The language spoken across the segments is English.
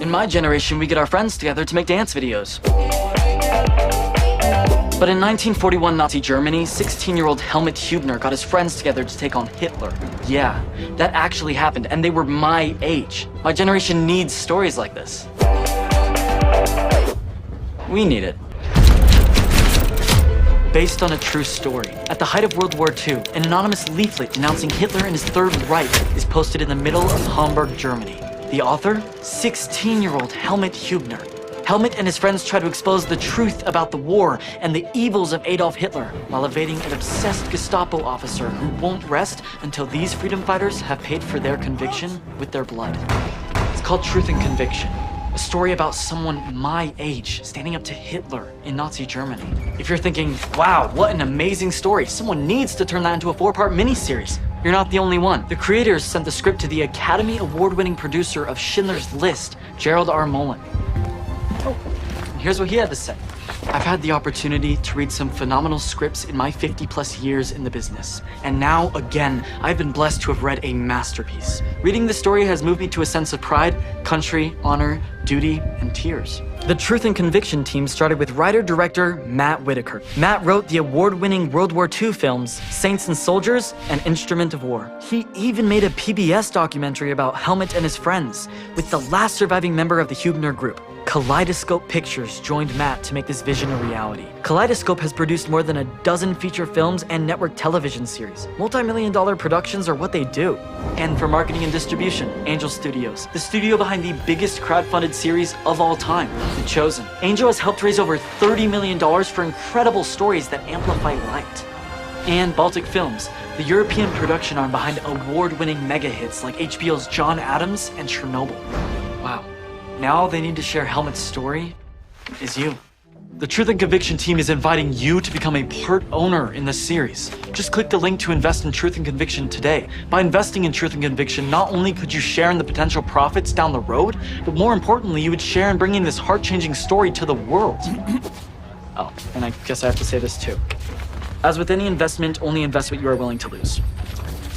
In my generation, we get our friends together to make dance videos. But in 1941 Nazi Germany, 16-year-old Helmut Hubner got his friends together to take on Hitler. Yeah, that actually happened, and they were my age. My generation needs stories like this. We need it. Based on a true story. At the height of World War II, an anonymous leaflet denouncing Hitler and his Third Reich is posted in the middle of Hamburg, Germany. The author? 16-year-old Helmut Hubner. Helmut and his friends try to expose the truth about the war and the evils of Adolf Hitler while evading an obsessed Gestapo officer who won't rest until these freedom fighters have paid for their conviction with their blood. It's called Truth and Conviction, a story about someone my age standing up to Hitler in Nazi Germany. If you're thinking, wow, what an amazing story, someone needs to turn that into a 4-part miniseries, you're not the only one. The creators sent the script to the Academy Award-winning producer of Schindler's List, Gerald R. Mullen. Oh, here's what he had to say. I've had the opportunity to read some phenomenal scripts in my 50-plus years in the business. And now, again, I've been blessed to have read a masterpiece. Reading this story has moved me to a sense of pride, country, honor, duty, and tears. The Truth and Conviction team started with writer-director Matt Whitaker. Matt wrote the award-winning World War II films Saints and Soldiers and Instrument of War. He even made a PBS documentary about Helmut and his friends, with the last surviving member of the Hubner group. Kaleidoscope Pictures joined Matt to make this vision a reality. Kaleidoscope has produced more than a dozen feature films and network television series. Multi-million-dollar productions are what they do. And for marketing and distribution, Angel Studios, the studio behind the biggest crowdfunded series of all time, The Chosen. Angel has helped raise over $30 million for incredible stories that amplify light. And Baltic Films, the European production arm behind award-winning mega hits like HBO's John Adams and Chernobyl. Wow. Now all they need to share Helmut's story is you. The Truth and Conviction team is inviting you to become a part owner in this series. Just click the link to invest in Truth and Conviction today. By investing in Truth and Conviction, not only could you share in the potential profits down the road, but more importantly, you would share in bringing this heart-changing story to the world. Oh, and I guess I have to say this too. As with any investment, only invest what you are willing to lose.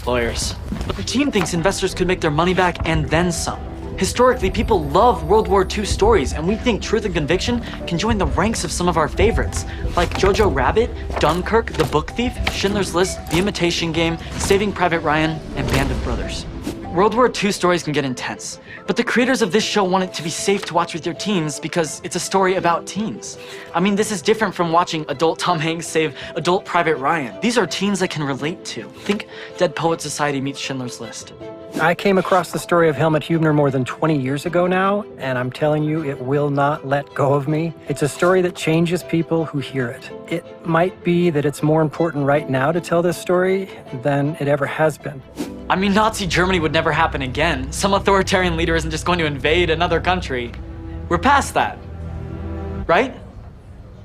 Lawyers. But the team thinks investors could make their money back and then some. Historically, people love World War II stories, and we think Truth and Conviction can join the ranks of some of our favorites, like Jojo Rabbit, Dunkirk, The Book Thief, Schindler's List, The Imitation Game, Saving Private Ryan, and Band of Brothers. World War II stories can get intense, but the creators of this show want it to be safe to watch with your teens because it's a story about teens. I mean, this is different from watching adult Tom Hanks save adult Private Ryan. These are teens I can relate to. Think Dead Poet Society meets Schindler's List. I came across the story of Helmut Hubner more than 20 years ago now, and I'm telling you, it will not let go of me. It's a story that changes people who hear it. It might be that it's more important right now to tell this story than it ever has been. I mean, Nazi Germany would never happen again. Some authoritarian leader isn't just going to invade another country. We're past that, right?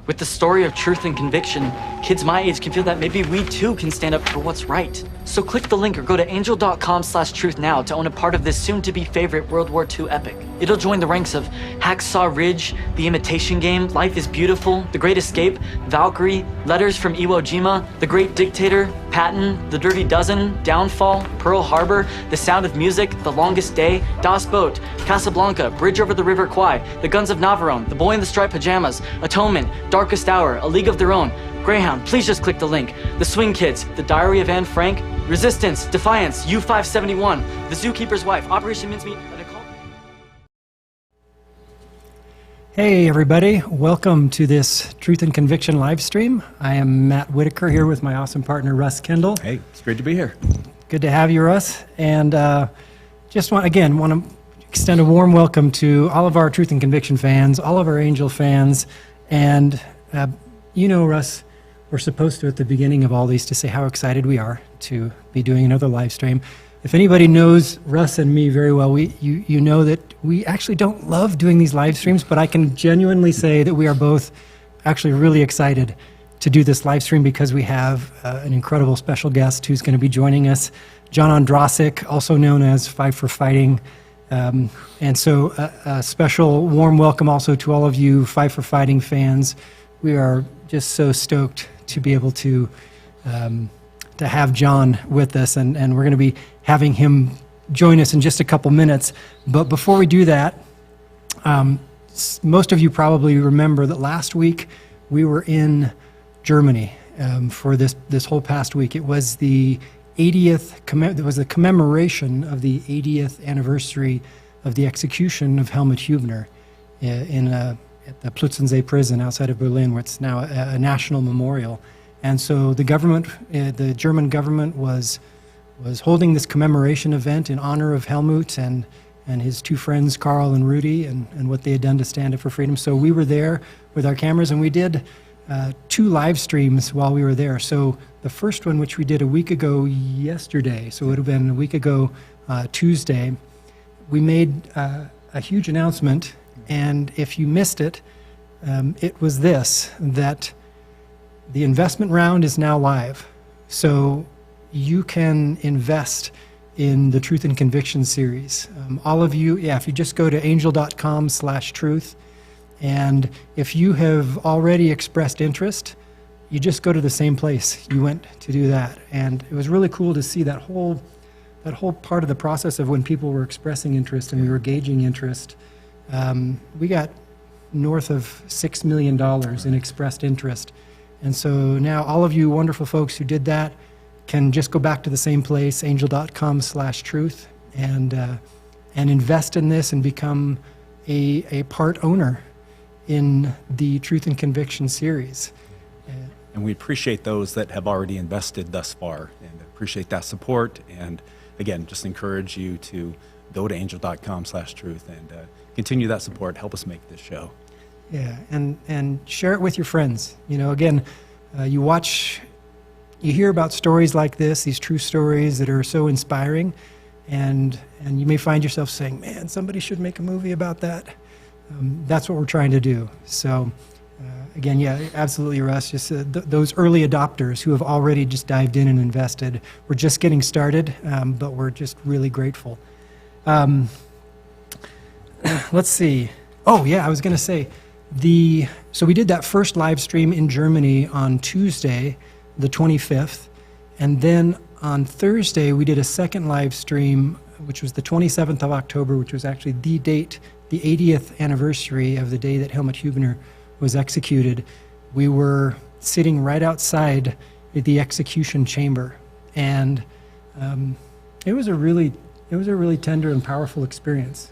With the story of Truth and Conviction, kids my age can feel that maybe we too can stand up for what's right. So click the link or go to angel.com/truth now to own a part of this soon-to-be favorite World War II epic. It'll join the ranks of Hacksaw Ridge, The Imitation Game, Life is Beautiful, The Great Escape, Valkyrie, Letters from Iwo Jima, The Great Dictator, Patton, The Dirty Dozen, Downfall, Pearl Harbor, The Sound of Music, The Longest Day, Das Boot, Casablanca, Bridge over the River Kwai, The Guns of Navarone, The Boy in the Striped Pajamas, Atonement, Darkest Hour, A League of Their Own, Greyhound, please just click the link, The Swing Kids, The Diary of Anne Frank, Resistance, Defiance, U-571, The Zookeeper's Wife, Operation Mincemeat, Hey everybody, welcome to this Truth and Conviction live stream. I am Matt Whitaker here with my awesome partner Russ Kendall. Hey, it's great to be here. Good to have you, Russ. And just want to extend a warm welcome to all of our Truth and Conviction fans, all of our Angel fans. And Russ, we're supposed to at the beginning of all these to say how excited we are to be doing another live stream. If anybody knows Russ and me very well, you know that we actually don't love doing these live streams, but I can genuinely say that we are both actually really excited to do this live stream because we have an incredible special guest who's going to be joining us, John Ondrasik, also known as Five for Fighting. And so a special warm welcome also to all of you Five for Fighting fans. We are just so stoked to be able to have John with us, and we're going to be having him join us in just a couple minutes. But before we do that, Most of you probably remember that last week we were in Germany for this whole past week. It was the 80th. It was the commemoration of the 80th anniversary of the execution of Helmut Hübner at the Plötzensee prison outside of Berlin, where it's now a national memorial. And so the government, the German government, was holding this commemoration event in honor of Helmut and his two friends, Karl and Rudy, and what they had done to stand up for freedom. So we were there with our cameras, and we did 2 live streams while we were there. So the first one, which we did a week ago yesterday, so it would have been a week ago Tuesday, we made a huge announcement, and if you missed it, it was this, that the investment round is now live. So you can invest in the Truth and Conviction series. All of you, if you just go to angel.com/truth, and if you have already expressed interest, you just go to the same place you went to do that. And it was really cool to see that whole part of the process of when people were expressing interest and we were gauging interest. We got north of $6 million in expressed interest. And so now all of you wonderful folks who did that can just go back to the same place, angel.com/truth, and invest in this and become a part owner in the Truth and Conviction series. And we appreciate those that have already invested thus far, and appreciate that support. And again, just encourage you to go to angel.com/truth and continue that support. Help us make this show. Yeah, and share it with your friends. You know, again, you hear about stories like this, these true stories that are so inspiring, and you may find yourself saying, man, somebody should make a movie about that. That's what we're trying to do. So again, yeah, absolutely, Russ, just those early adopters who have already just dived in and invested. We're just getting started, but we're just really grateful. Let's see. Oh yeah, I was going to say, so we did that first live stream in Germany on Tuesday, the 25th, and then on Thursday we did a second live stream, which was the 27th of October, which was actually the date, the 80th anniversary of the day that Helmut Hübner was executed. We were sitting right outside the execution chamber, and it was a really tender and powerful experience.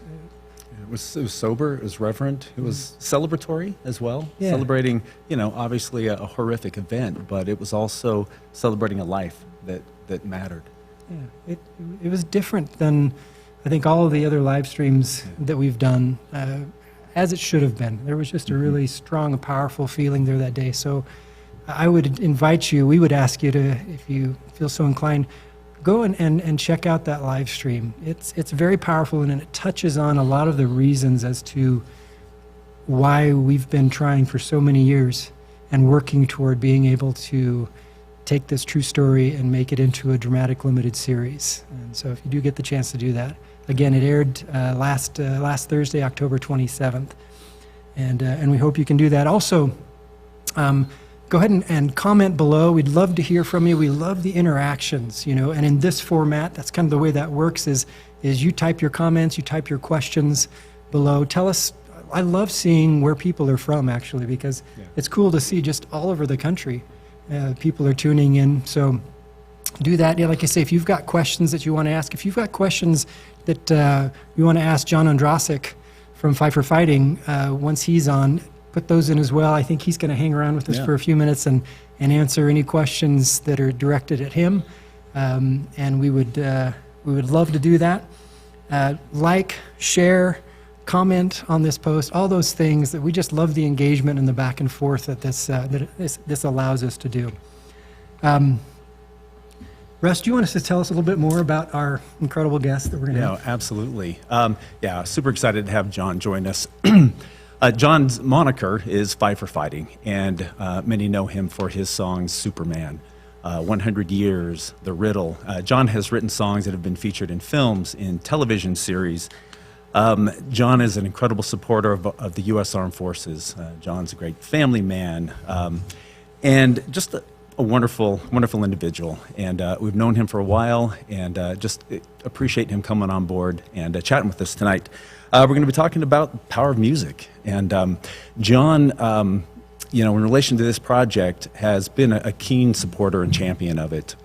It was sober, it was reverent, it was celebratory as well. Yeah. Celebrating, obviously a horrific event, but it was also celebrating a life that mattered. Yeah, it was different than I think all of the other live streams that we've done, as it should have been. There was just a really strong, powerful feeling there that day. So I would invite you, we would ask you to, if you feel so inclined, go and check out that live stream. It's very powerful, and it touches on a lot of the reasons as to why we've been trying for so many years and working toward being able to take this true story and make it into a dramatic limited series. And so if you do get the chance to do that, again, it aired last Thursday, October 27th, and we hope you can do that. Also, go ahead and comment below. We'd love to hear from you. We love the interactions, and in this format, that's kind of the way that works is you type your comments, you type your questions below. Tell us, I love seeing where people are from, actually, because it's cool to see just all over the country. People are tuning in, so do that. Yeah, like I say, if you've got questions that you want to ask, if you've got questions that you want to ask John Ondrasik from Fight for Fighting, once he's on, put those in as well. I think he's going to hang around with us for a few minutes and answer any questions that are directed at him, and we would love to do that. Like, share, comment on this post, all those things that we just love the engagement and the back and forth that this allows us to do. Russ, do you want us to tell us a little bit more about our incredible guest that we're going to have? Yeah, absolutely. Super excited to have John join us. John's moniker is Fight for Fighting, and many know him for his songs Superman, 100 Years, The Riddle. John has written songs that have been featured in films, in television series. John is an incredible supporter of the U.S. Armed Forces. John's a great family man, and just a wonderful, wonderful individual, and we've known him for a while, and just appreciate him coming on board and chatting with us tonight. We're going to be talking about the power of music, and John, in relation to this project, has been a keen supporter and champion of it.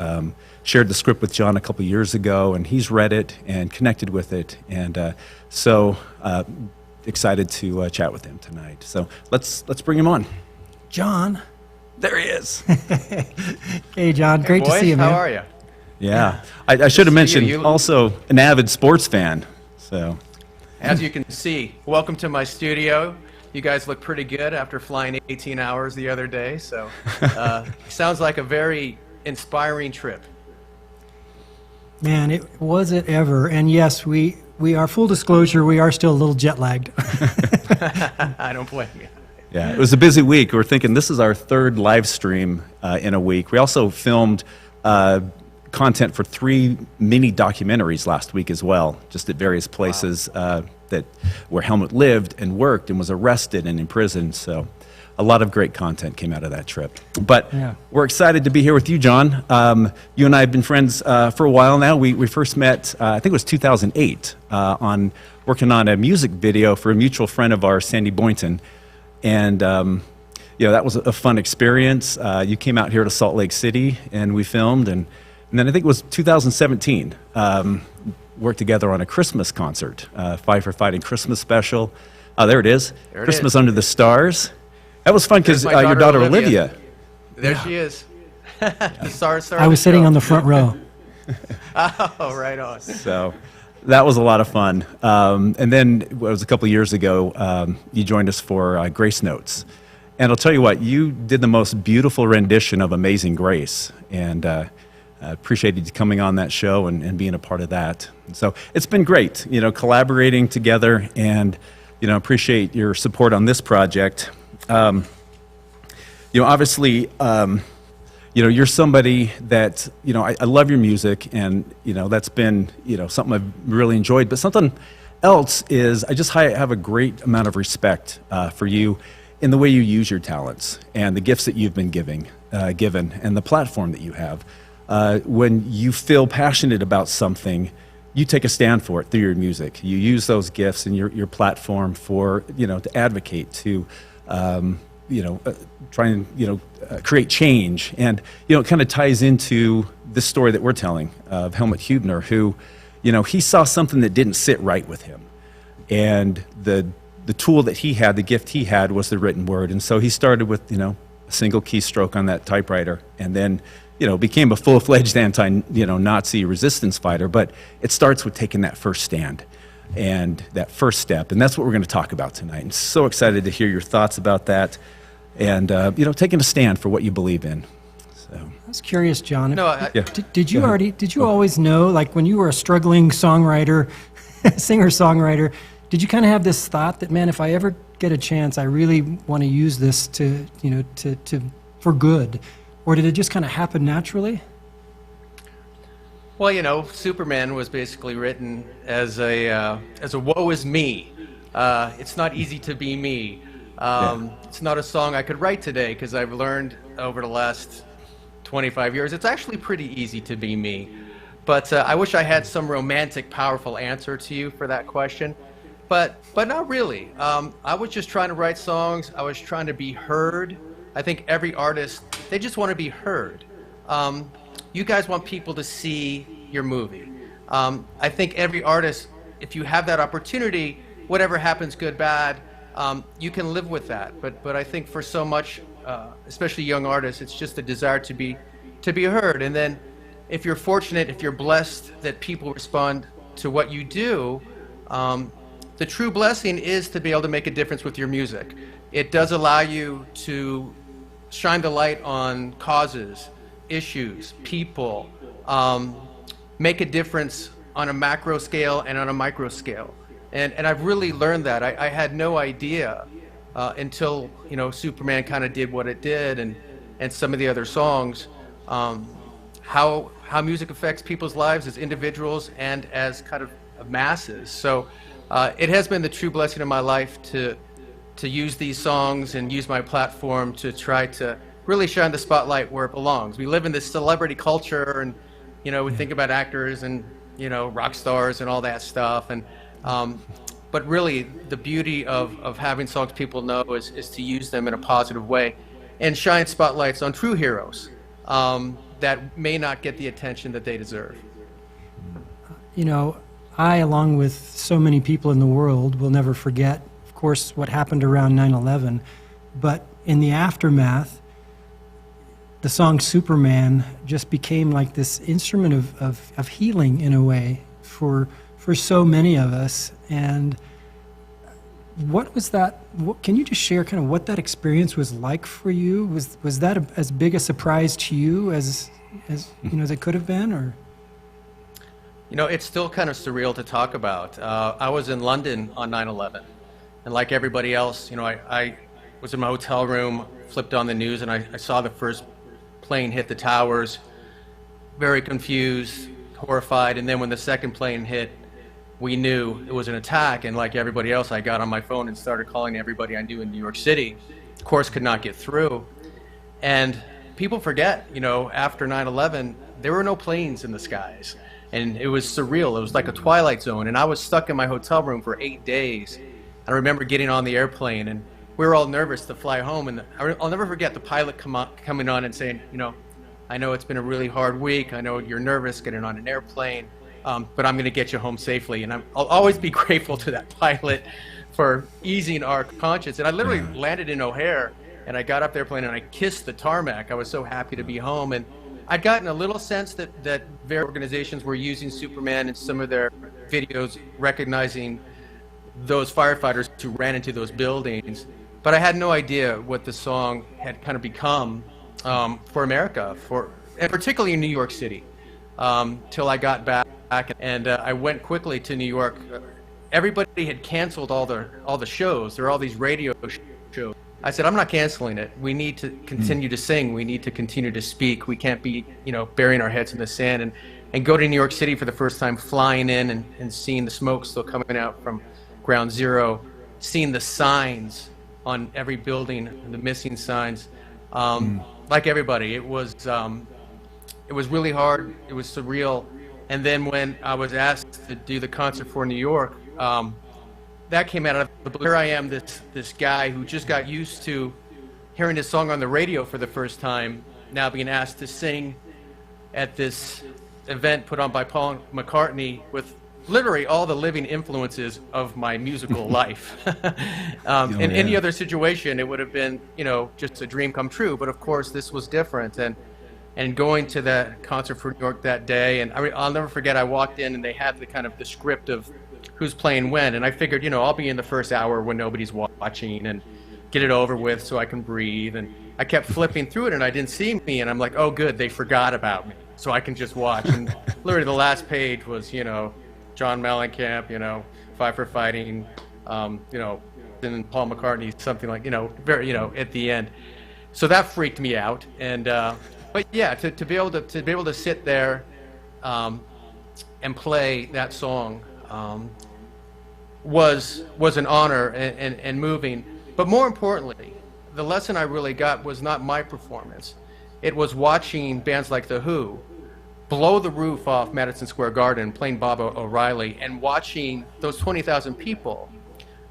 Shared the script with John a couple years ago, and he's read it and connected with it, and so excited to chat with him tonight. So let's bring him on. John. There he is. Hey, John. Great to see you, man. How are you? Yeah. I should have mentioned you. also an avid sports fan. So, As you can see, welcome to my studio. You guys look pretty good after flying 18 hours the other day. So, sounds like a very inspiring trip. Man, was it ever. And yes, we are, full disclosure, we are still a little jet lagged. I don't blame you. yeah, it was a busy week. We're thinking this is our third live stream in a week. We also filmed content for 3 mini documentaries last week as well, just at various places where Helmut lived and worked and was arrested and imprisoned. So a lot of great content came out of that trip. But we're excited to be here with you, John. You and I have been friends for a while now. We first met, I think it was 2008, on working on a music video for a mutual friend of ours, Sandy Boynton. And that was a fun experience. You came out here to Salt Lake City, and we filmed. And then I think it was 2017, worked together on a Christmas concert, Five for Fighting Christmas special. There it is, There it Christmas is. Under the Stars. That was fun because There's my your daughter Olivia. There she is. Sorry. I was sitting on the front row. Oh, right on. So that was a lot of fun. And then it was a couple years ago, you joined us for Grace Notes. And I'll tell you what, you did the most beautiful rendition of Amazing Grace. And appreciated you coming on that show and being a part of that. And so it's been great, collaborating together, and, appreciate your support on this project. Obviously, you're somebody that, I love your music, and, that's been, something I've really enjoyed. But something else is I just have a great amount of respect for you in the way you use your talents and the gifts that you've been given, and the platform that you have. When you feel passionate about something, you take a stand for it through your music. You use those gifts and your platform for, to advocate, to, try and, create change. And, it kind of ties into this story that we're telling of Helmut Hubner, who, he saw something that didn't sit right with him. And the tool that he had, the gift he had, was the written word. And so he started with, a single keystroke on that typewriter, and then, became a full-fledged Nazi resistance fighter. But it starts with taking that first stand and that first step. And that's what we're going to talk about tonight. I'm so excited to hear your thoughts about that, and, taking a stand for what you believe in. So I was curious, John. No, Did you always know, like when you were a struggling songwriter, singer-songwriter, did you kind of have this thought that, man, if I ever get a chance, I really want to use this to for good? Or did it just kind of happen naturally? Well, Superman was basically written as a woe is me. It's not easy to be me. It's not a song I could write today, because I've learned over the last 25 years it's actually pretty easy to be me. But I wish I had some romantic, powerful answer to you for that question. But not really. I was just trying to write songs. I was trying to be heard. I think every artist, they just want to be heard. You guys want people to see your movie. I think every artist, if you have that opportunity, whatever happens, good, bad, you can live with that. But I think for so much, especially young artists, it's just a desire to be heard. And then if you're fortunate, if you're blessed that people respond to what you do, the true blessing is to be able to make a difference with your music. It does allow you to shine the light on causes, issues, people, make a difference on a macro scale and on a micro scale. And I've really learned that. I had no idea until, Superman kind of did what it did, and some of the other songs, how music affects people's lives as individuals and as kind of masses. So it has been the true blessing of my life to use these songs and use my platform to try to really shine the spotlight where it belongs. We live in this celebrity culture, and we think about actors and rock stars and all that stuff, and but really the beauty of having songs people know is to use them in a positive way and shine spotlights on true heroes that may not get the attention that they deserve. I, along with so many people in the world, will never forget, of course, what happened around 9/11, but in the aftermath, the song Superman just became like this instrument of healing in a way for so many of us. And what was that? Can you just share kind of what that experience was like for you? Was that as big a surprise to you as it could have been, or? It's still kind of surreal to talk about. I was in London on 9/11, and like everybody else, I was in my hotel room, flipped on the news, and I saw the first plane hit the towers, very confused, horrified, and then when the second plane hit, we knew it was an attack, and like everybody else, I got on my phone and started calling everybody I knew in New York City. Of course, could not get through. And people forget, after 9/11, there were no planes in the skies. And it was surreal. It was like a twilight zone. And I was stuck in my hotel room for 8 days. I remember getting on the airplane, and we were all nervous to fly home. And I'll never forget the pilot coming on and saying, I know it's been a really hard week. I know you're nervous getting on an airplane, but I'm going to get you home safely. And I'll always be grateful to that pilot for easing our conscience. And I literally landed in O'Hare, and I got up the airplane, and I kissed the tarmac. I was so happy to be home. And I'd gotten a little sense that various organizations were using Superman in some of their videos, recognizing those firefighters who ran into those buildings. But I had no idea what the song had kind of become for America, and particularly in New York City, till I got back. And I went quickly to New York. Everybody had canceled all the shows. There were all these radio shows. I said, I'm not canceling it. We need to continue to sing. We need to continue to speak. We can't be, burying our heads in the sand. And go to New York City for the first time, flying in and seeing the smoke still coming out from Ground Zero, seeing the signs on every building, the missing signs. Like everybody, it was really hard. It was surreal. And then when I was asked to do the concert for New York, that came out of the blue. Here I am, this guy who just got used to hearing this song on the radio for the first time, now being asked to sing at this event put on by Paul McCartney with literally all the living influences of my musical life. In any other situation, it would have been, just a dream come true. But of course, this was different. And going to that concert for New York that day, and I'll never forget, I walked in and they had the script of who's playing when, and I figured, I'll be in the first hour when nobody's watching and get it over with so I can breathe. And I kept flipping through it and I didn't see me, and I'm like, oh good, they forgot about me, so I can just watch. And literally the last page was, John Mellencamp, Five for Fighting, and Paul McCartney, something like, very, at the end. So that freaked me out. And but yeah, to be able to sit there and play that song was an honor and moving. But more importantly, the lesson I really got was not my performance. It was watching bands like The Who blow the roof off Madison Square Garden, playing Bob O'Reilly, and watching those 20,000 people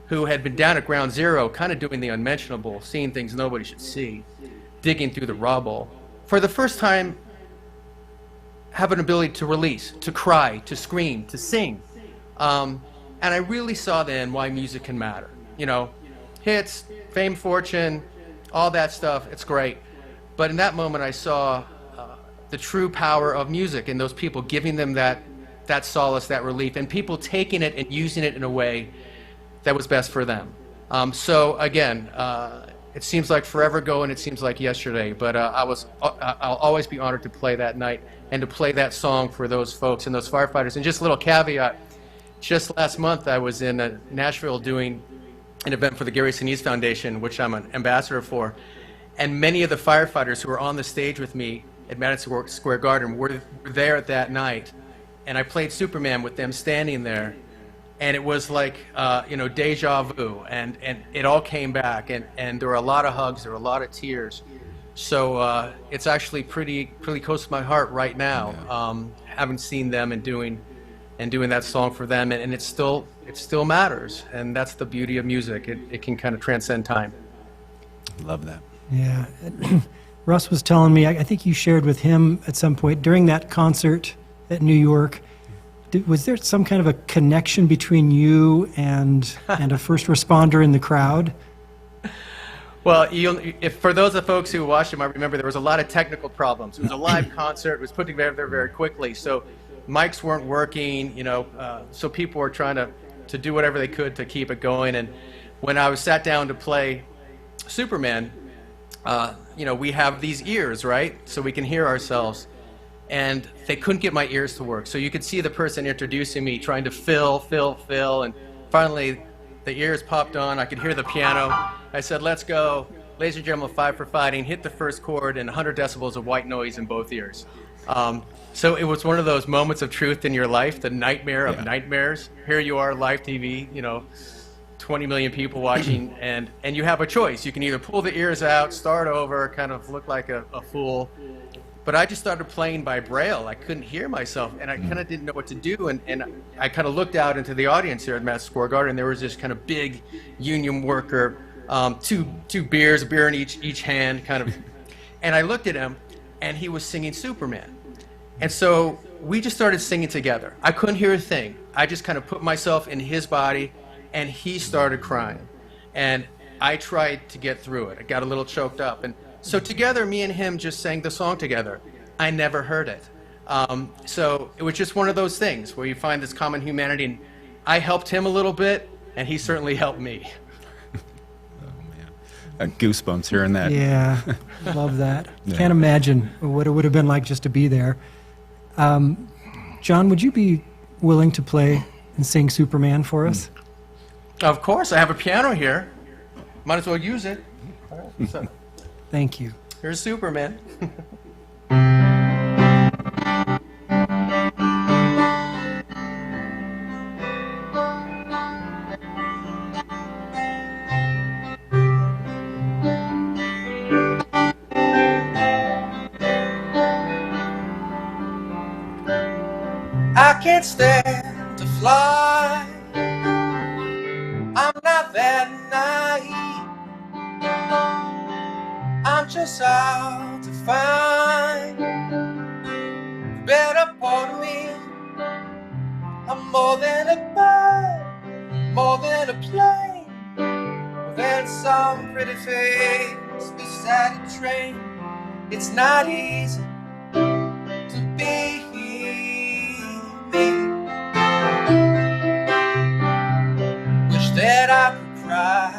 who had been down at Ground Zero, kind of doing the unmentionable, seeing things nobody should see, digging through the rubble, for the first time have an ability to release, to cry, to scream, to sing. And I really saw then why music can matter. Hits, fame, fortune, all that stuff, it's great. But in that moment, I saw the true power of music and those people giving them that solace, that relief, and people taking it and using it in a way that was best for them. So again, it seems like forever ago and it seems like yesterday, but I'll always be honored to play that night and to play that song for those folks and those firefighters. And just a little caveat, just last month I was in Nashville doing an event for the Gary Sinise Foundation, which I'm an ambassador for, and many of the firefighters who were on the stage with me at Madison Square Garden were there at that night, and I played Superman with them standing there, and it was like deja vu, and it all came back, and there were a lot of hugs, there were a lot of tears, So it's actually pretty close to my heart right now. Having seen them and doing that song for them, and it still matters, and that's the beauty of music. It can kind of transcend time. Love that. Yeah. Russ was telling me, I think you shared with him at some point during that concert at New York, was there some kind of a connection between you and a first responder in the crowd? Well, if for those of folks who watched him, I remember there was a lot of technical problems. It was a live concert. It was put together very quickly. So mics weren't working, so people were trying to do whatever they could to keep it going. And when I was sat down to play Superman, we have these ears, right? So we can hear ourselves. And they couldn't get my ears to work. So you could see the person introducing me trying to fill. And finally, the ears popped on. I could hear the piano. I said, let's go. Ladies and gentlemen, 5 for Fighting. Hit the first chord and 100 decibels of white noise in both ears. So it was one of those moments of truth in your life, the nightmare of nightmares. Here you are, live TV, 20 million people watching, and you have a choice. You can either pull the ears out, start over, kind of look like a fool. But I just started playing by Braille. I couldn't hear myself, and I kind of didn't know what to do. And I kind of looked out into the audience here at Madison Square Garden, and there was this kind of big union worker, two beers, a beer in each hand, kind of. And I looked at him, and he was singing Superman. And so we just started singing together. I couldn't hear a thing. I just kind of put myself in his body, and he started crying. And I tried to get through it. I got a little choked up. And so together, me and him just sang the song together. I never heard it. So it was just one of those things where you find this common humanity. And I helped him a little bit, and he certainly helped me. Goosebumps hearing that. Yeah, love that. Can't imagine what it would have been like just to be there. John, would you be willing to play and sing Superman for us? Of course. I have a piano here. Might as well use it. All right, so. Thank you. Here's Superman. I can't stand to fly. I'm not that naive. I'm just out to find the better part of me. I'm more than a bird, more than a plane, more than some pretty face beside a train. It's not easy to be me. Wish that I could cry,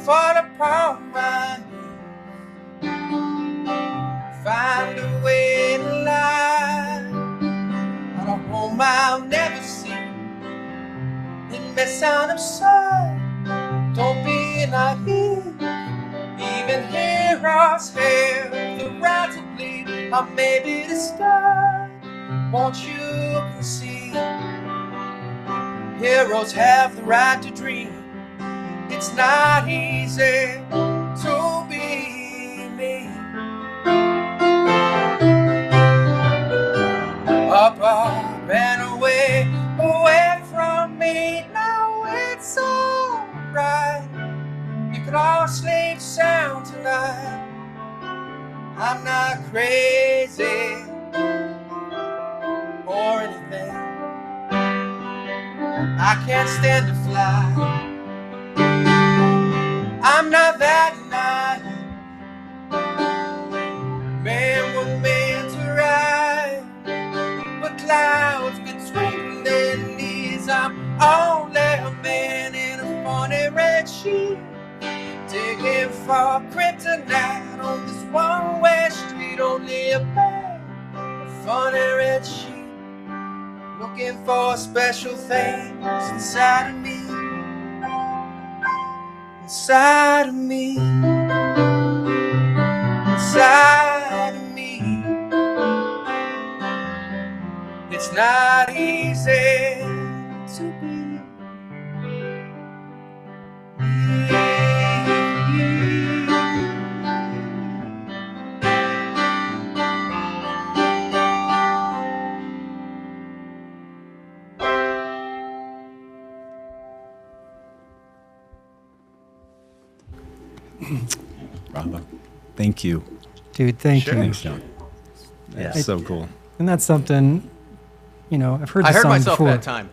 fall upon my knees, find a way to lie, but a home I'll never see. It may sound absurd, don't be naive. Even heroes have the right to bleed. I may be disturbed, won't you concede? Heroes have the right to dream. It's not easy to be me. Up and away, away from me. Now it's alright. You can all sleep sound tonight. I'm not crazy or anything. I can't stand to fly. I'm not that naive. Man was meant to ride, but clouds between their knees. I'm only a man in a funny red sheet, digging for kryptonite on this one-way street. Only a man, a funny red sheet, looking for special things inside of me. Inside of me, inside of me. It's not easy to be me. Bravo. Thank you. Dude, thank Sure. you. Thanks, John. That's so cool. And that's something, you know, I've heard the I heard song myself before. that time.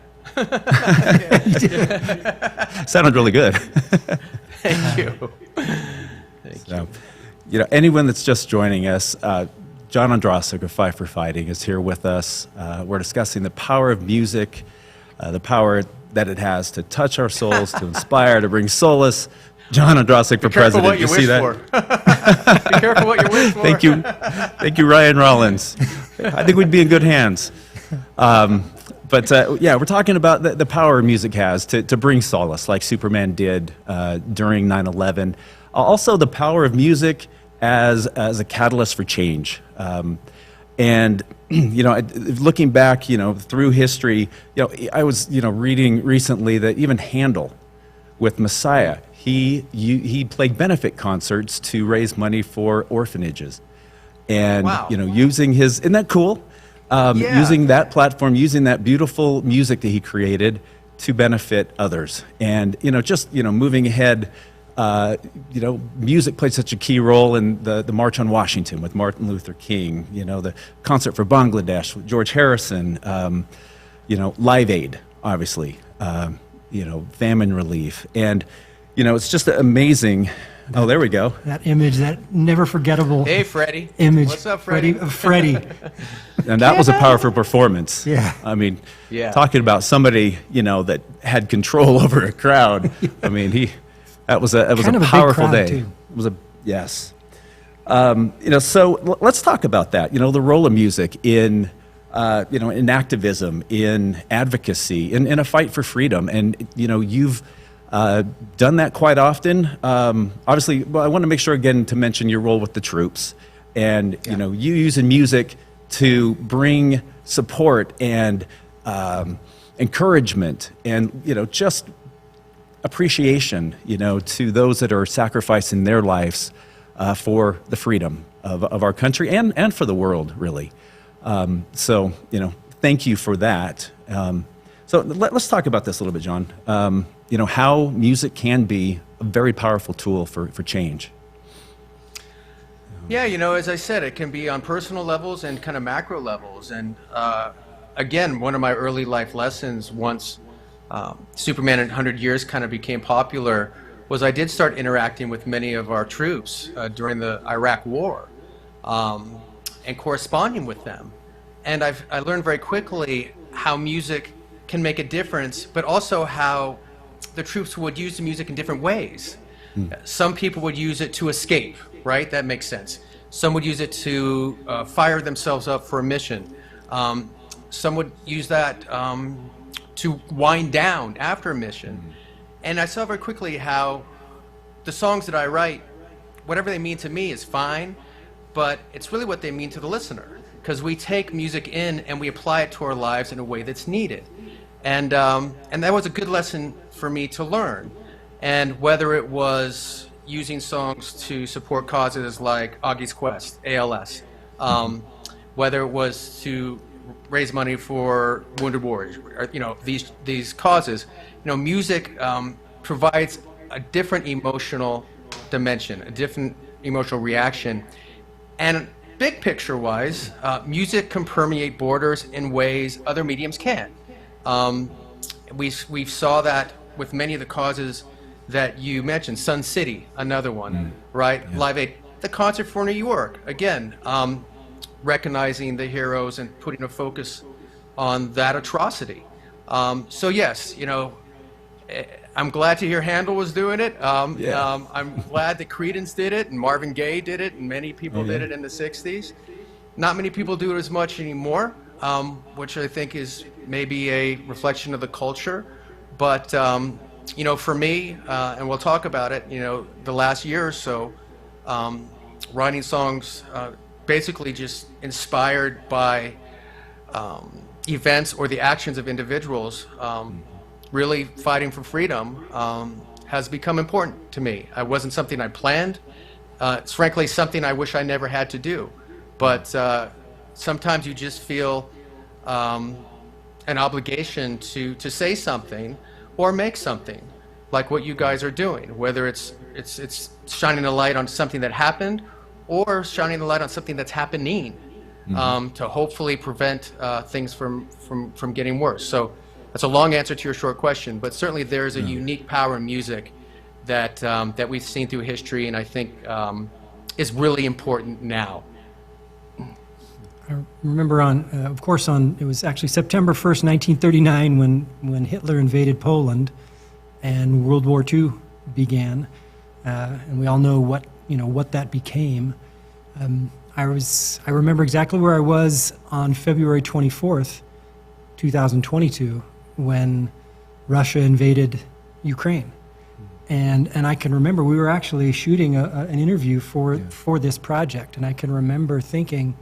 Sounded really good. Thank you. So, you know, anyone that's just joining us, John Ondrasik of Five for Fighting is here with us. We're discussing the power of music, the power that it has to touch our souls, to inspire, to bring solace. John Ondrasik for Be careful president. what you see wish that? for. Be careful what you wish for. Thank you, Ryan Rollins. I think we'd be in good hands. But yeah, we're talking about the power music has to bring solace, like Superman did during 9/11. Also, the power of music as a catalyst for change. And you know, looking back, you know, through history, you know, I was reading recently that even Handel, with Messiah, he played benefit concerts to raise money for orphanages, and Wow. you know, using his, isn't that cool? Yeah. Using that platform, using that beautiful music that he created to benefit others, and you know, just moving ahead. You know, music played such a key role in the March on Washington with Martin Luther King. You know, the concert for Bangladesh with George Harrison. You know, Live Aid, obviously. You know, famine relief, and you know, it's just amazing. Oh, there we go. That image, that never forgettable Hey, Freddie. image. What's up, Freddie? Of Freddie. And that was a powerful performance. Yeah. I mean, Yeah. talking about somebody, you know, that had control over a crowd. I mean, that was a Kind of a big powerful crowd, day. too. It was yes. You know, so let's talk about that. You know, the role of music in, you know, in activism, in advocacy, in a fight for freedom. And, you know, you've done that quite often. Obviously, well, I want to make sure again to mention your role with the troops, and you know, you using music to bring support and encouragement, and you know, just appreciation, you know, to those that are sacrificing their lives for the freedom of our country and for the world, really. So, you know, thank you for that. So let's talk about this a little bit, John. You know, how music can be a very powerful tool for change. Yeah, you know, as I said, it can be on personal levels and kind of macro levels. And again, one of my early life lessons once Superman in 100 Years kind of became popular was I did start interacting with many of our troops during the Iraq War and corresponding with them. And I learned very quickly how music can make a difference, but also how the troops would use the music in different ways. Some people would use it to escape, right? That makes sense. Some would use it to fire themselves up for a mission. Some would use that to wind down after a mission. And I saw very quickly how the songs that I write, whatever they mean to me is fine, but it's really what they mean to the listener. Because we take music in and we apply it to our lives in a way that's needed. And that was a good lesson for me to learn. And whether it was using songs to support causes like Augie's Quest, ALS, whether it was to raise money for wounded warriors, or, you know, these causes, you know, music provides a different emotional dimension, a different emotional reaction. And big picture wise, music can permeate borders in ways other mediums can't. We saw that with many of the causes that you mentioned. Sun City, another one, right? Yeah. Live Aid, the concert for New York, again, recognizing the heroes and putting a focus on that atrocity. So yes, you know, I'm glad to hear Handel was doing it. I'm glad that Creedence did it, and Marvin Gaye did it, and many people did it in the 60s. Not many people do it as much anymore, which I think is maybe a reflection of the culture. But, you know, for me, and we'll talk about it, you know, the last year or so, writing songs basically just inspired by events or the actions of individuals, really fighting for freedom has become important to me. It wasn't something I planned. It's frankly something I wish I never had to do. But sometimes you just feel an obligation to say something or make something, like what you guys are doing, whether it's it's shining a light on something that happened, or shining a light on something that's happening, to hopefully prevent things from getting worse. So that's a long answer to your short question, but certainly there's a unique power in music that that we've seen through history, and I think is really important now. I remember of course, it was actually September 1st, 1939, when Hitler invaded Poland and World War II began, and we all know what that became. I remember exactly where I was on February 24th, 2022, when Russia invaded Ukraine. And I can remember we were actually shooting an interview for this project, and I can remember thinking,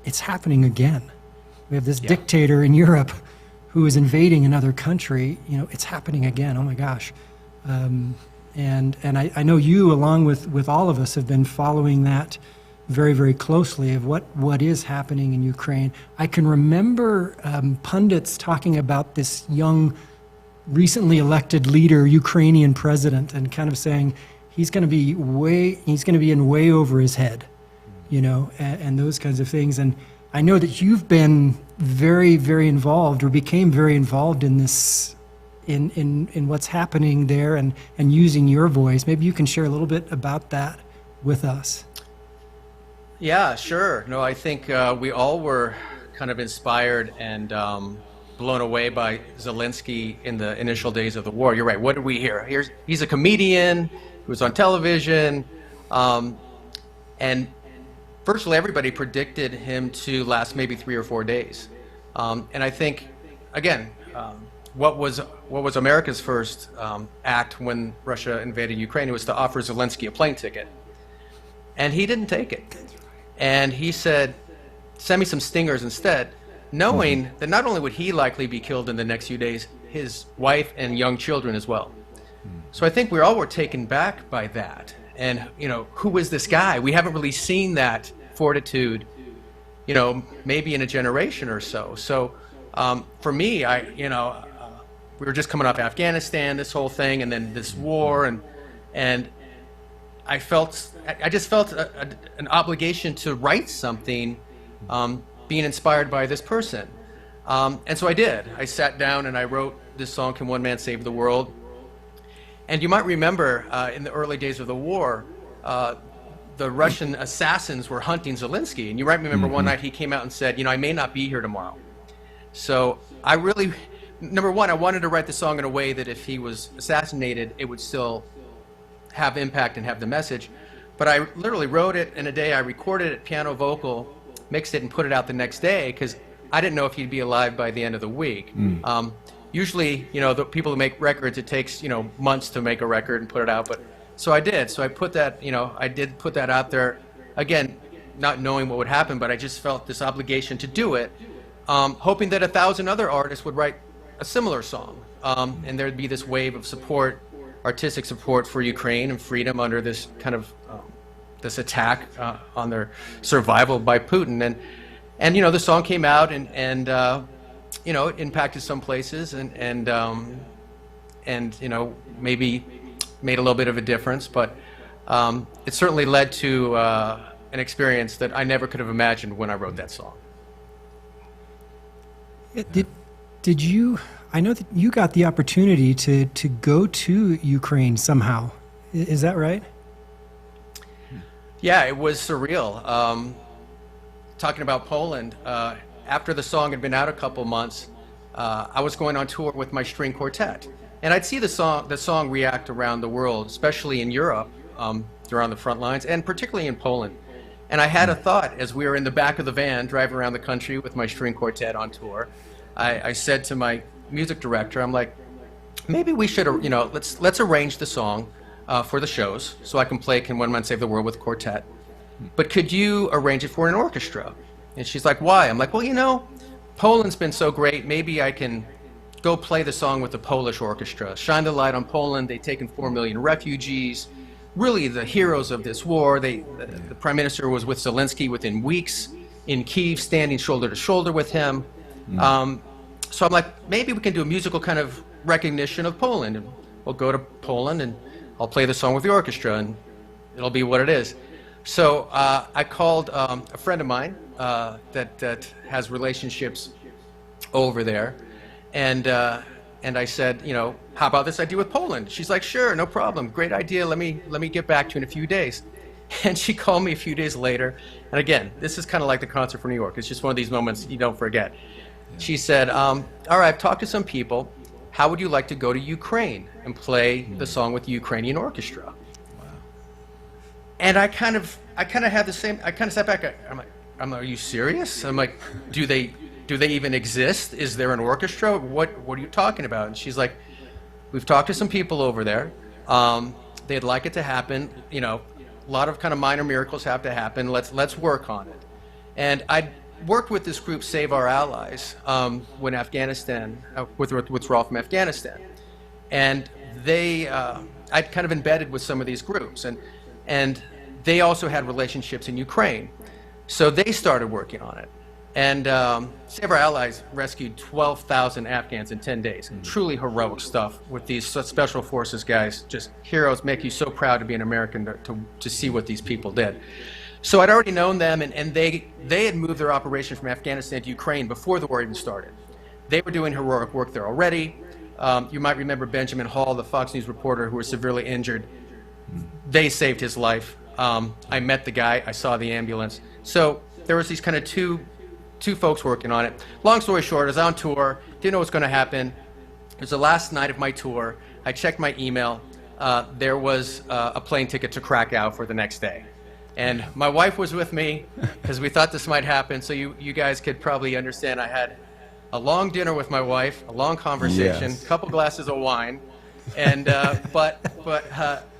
it's happening again. We have this dictator in Europe who is invading another country. It's happening again. Oh my gosh. And I know you, along with all of us, have been following that very, very closely of what is happening in Ukraine. I can remember pundits talking about this young, recently elected leader, Ukrainian president, and kind of saying he's going to be in way over his head, and those kinds of things. And I know that you've been very, very involved, or became very involved in this, in what's happening there, and using your voice. Maybe you can share a little bit about that with us. Yeah, sure. No, I think we all were kind of inspired and blown away by Zelensky in the initial days of the war. You're right. What did we hear? He's a comedian who was on television, and virtually everybody predicted him to last maybe 3 or 4 days. And I think, again, what was America's first act when Russia invaded Ukraine? It was to offer Zelensky a plane ticket, and he didn't take it. And he said, "Send me some stingers instead," knowing that not only would he likely be killed in the next few days, his wife and young children as well. So I think we all were taken back by that. And, who is this guy? We haven't really seen that fortitude, maybe in a generation or so. So for me, we were just coming off Afghanistan, this whole thing, and then this war, and I just felt an obligation to write something, being inspired by this person. And so I did. I sat down and I wrote this song, "Can One Man Save the World?" And you might remember in the early days of the war, the Russian assassins were hunting Zelensky. And you might remember one night he came out and said, "I may not be here tomorrow." So I really, number one, I wanted to write the song in a way that if he was assassinated, it would still have impact and have the message. But I literally wrote it in a day. I recorded it piano vocal, mixed it, and put it out the next day, because I didn't know if he'd be alive by the end of the week. Usually, the people who make records, it takes, months to make a record and put it out. But so I did. So I put that, I did put that out there, again, not knowing what would happen, but I just felt this obligation to do it, hoping that 1,000 other artists would write a similar song, and there'd be this wave of support, artistic support for Ukraine and freedom under this kind of this attack on their survival by Putin. And the song came out, and it impacted some places, and maybe made a little bit of a difference, but it certainly led to an experience that I never could have imagined when I wrote that song. Did you? I know that you got the opportunity to go to Ukraine somehow. Is that right? Yeah, it was surreal. Talking about Poland, after the song had been out a couple months, I was going on tour with my string quartet, and I'd see the song react around the world, especially in Europe, around the front lines, and particularly in Poland. And I had a thought as we were in the back of the van driving around the country with my string quartet on tour. I said to my music director, I'm like, maybe we should, let's arrange the song for the shows so I can play "Can One Man Save the World" with quartet. But could you arrange it for an orchestra? And she's like, why? I'm like, well, Poland's been so great. Maybe I can go play the song with the Polish orchestra, shine the light on Poland. They've taken 4 million refugees, really the heroes of this war. The prime minister was with Zelensky within weeks in Kyiv, standing shoulder to shoulder with him. So I'm like, maybe we can do a musical kind of recognition of Poland. And we'll go to Poland and I'll play the song with the orchestra, and it'll be what it is. So I called a friend of mine that has relationships over there, and I said, you know, how about this idea with Poland? She's like, sure, no problem, great idea. Let me get back to you in a few days. And she called me a few days later, and again, this is kind of like the concert from New York. It's just one of these moments you don't forget. She said, all right, I've talked to some people. How would you like to go to Ukraine and play the song with the Ukrainian orchestra? And I kind of had the same. I kind of sat back. I'm like, are you serious? I'm like, do they even exist? Is there an orchestra? What are you talking about? And she's like, we've talked to some people over there. They'd like it to happen. You know, a lot of kind of minor miracles have to happen. Let's work on it. And I worked with this group, Save Our Allies, when Afghanistan, with withdrawal from Afghanistan, and they, I'd kind of embedded with some of these groups, and they also had relationships in Ukraine, so they started working on it, and Save Our Allies rescued 12,000 Afghans in 10 days. Truly heroic stuff with these special forces guys, just heroes. Make you so proud to be an American to see what these people did. So I'd already known them, and they had moved their operation from Afghanistan to Ukraine before the war even started. They were doing heroic work there already. You might remember Benjamin Hall, the Fox News reporter who was severely injured. They saved his life. I met the guy. I saw the ambulance. So there was these kind of two folks working on it. Long story short, I was on tour, didn't know what was going to happen. It was the last night of my tour. I checked my email. There was a plane ticket to Krakow for the next day. And my wife was with me because we thought this might happen. So you guys could probably understand I had a long dinner with my wife, a long conversation, a couple glasses of wine, and but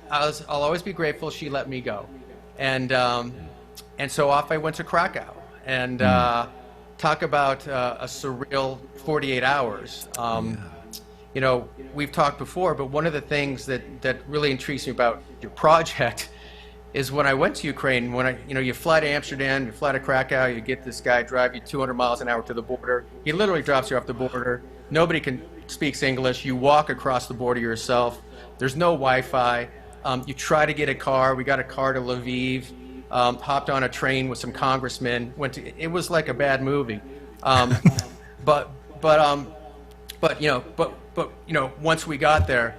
I'll always be grateful she let me go. And so off I went to Krakow, and talk about a surreal 48 hours. You know, we've talked before, but one of the things that really intrigues me about your project is when I went to Ukraine, you fly to Amsterdam, you fly to Krakow, you get this guy drive you 200 miles an hour to the border. He literally drops you off the border. Nobody speaks English. You walk across the border yourself. There's no Wi-Fi. You try to get a car. We got a car to Lviv. Hopped on a train with some congressmen. It was like a bad movie. But once we got there,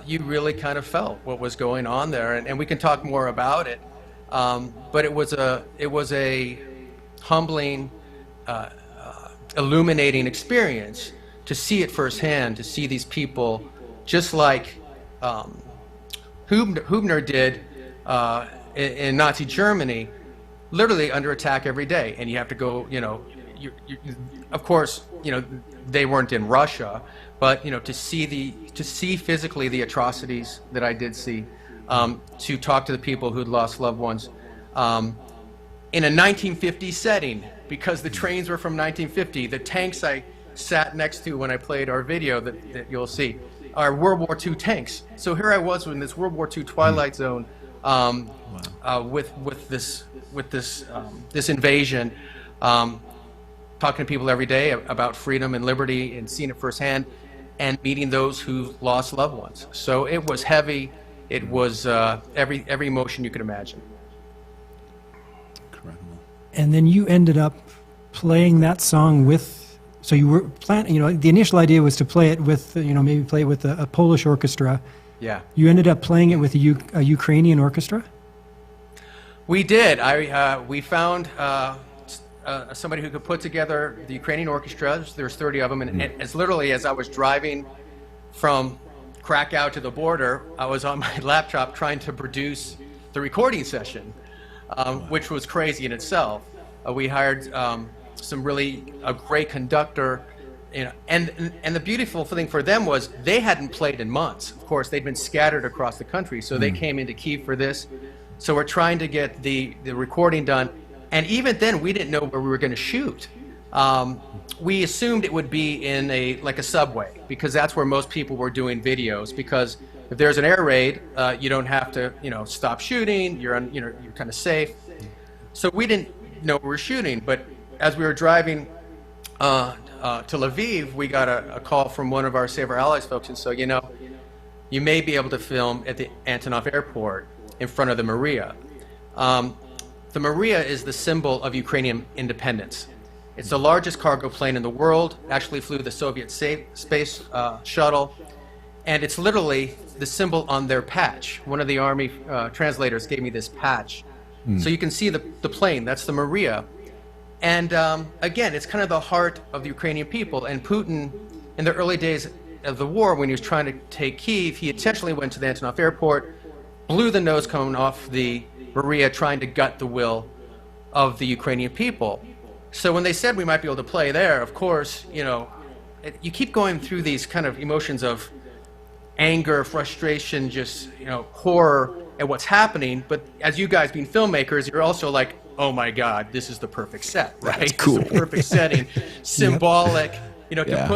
you really kind of felt what was going on there, and we can talk more about it. But it was a humbling, illuminating experience to see it firsthand, to see these people, just like Hübner did in Nazi Germany, literally under attack every day, and you have to go. Of course, they weren't in Russia. But to see physically the atrocities that I did see, to talk to the people who'd lost loved ones, in a 1950 setting, because the trains were from 1950. The tanks I sat next to when I played our video that you'll see are World War II tanks. So here I was in this World War II twilight zone, with this invasion, talking to people every day about freedom and liberty and seeing it firsthand, and meeting those who lost loved ones. So it was heavy. It was every emotion you could imagine. Incredible. And then you ended up playing that song with, so you were planning, the initial idea was to play it with, maybe play it with a Polish orchestra. Yeah. You ended up playing it with a Ukrainian orchestra? We did. We found somebody who could put together the Ukrainian orchestra. There's 30 of them, and it's literally as I was driving from Krakow to the border, I was on my laptop trying to produce the recording session, which was crazy in itself. We hired a great conductor, and the beautiful thing for them was they hadn't played in months. Of course, they'd been scattered across the country, so they came into Kyiv for this. So we're trying to get the recording done. And even then, we didn't know where we were going to shoot. We assumed it would be in a subway, because that's where most people were doing videos. Because if there's an air raid, you don't have to, stop shooting. You're kind of safe. So we didn't know we were shooting. But as we were driving to Lviv, we got a call from one of our Save Our Allies folks, and so you may be able to film at the Antonov Airport in front of the Maria. The Maria is the symbol of Ukrainian independence. It's the largest cargo plane in the world, actually flew the Soviet space shuttle, and it's literally the symbol on their patch. One of the Army translators gave me this patch. So you can see the plane, that's the Maria. And again, it's kind of the heart of the Ukrainian people. And Putin, in the early days of the war, when he was trying to take Kyiv, he intentionally went to the Antonov Airport, blew the nose cone off the Maria, trying to gut the will of the Ukrainian people. So when they said we might be able to play there, of course, you know, you keep going through these kind of emotions of anger, frustration, just, you know, horror at what's happening. But as you guys being filmmakers, you're also like, oh my God, this is the perfect set, right? That's cool. It's the perfect setting, symbolic, you know, Yeah. to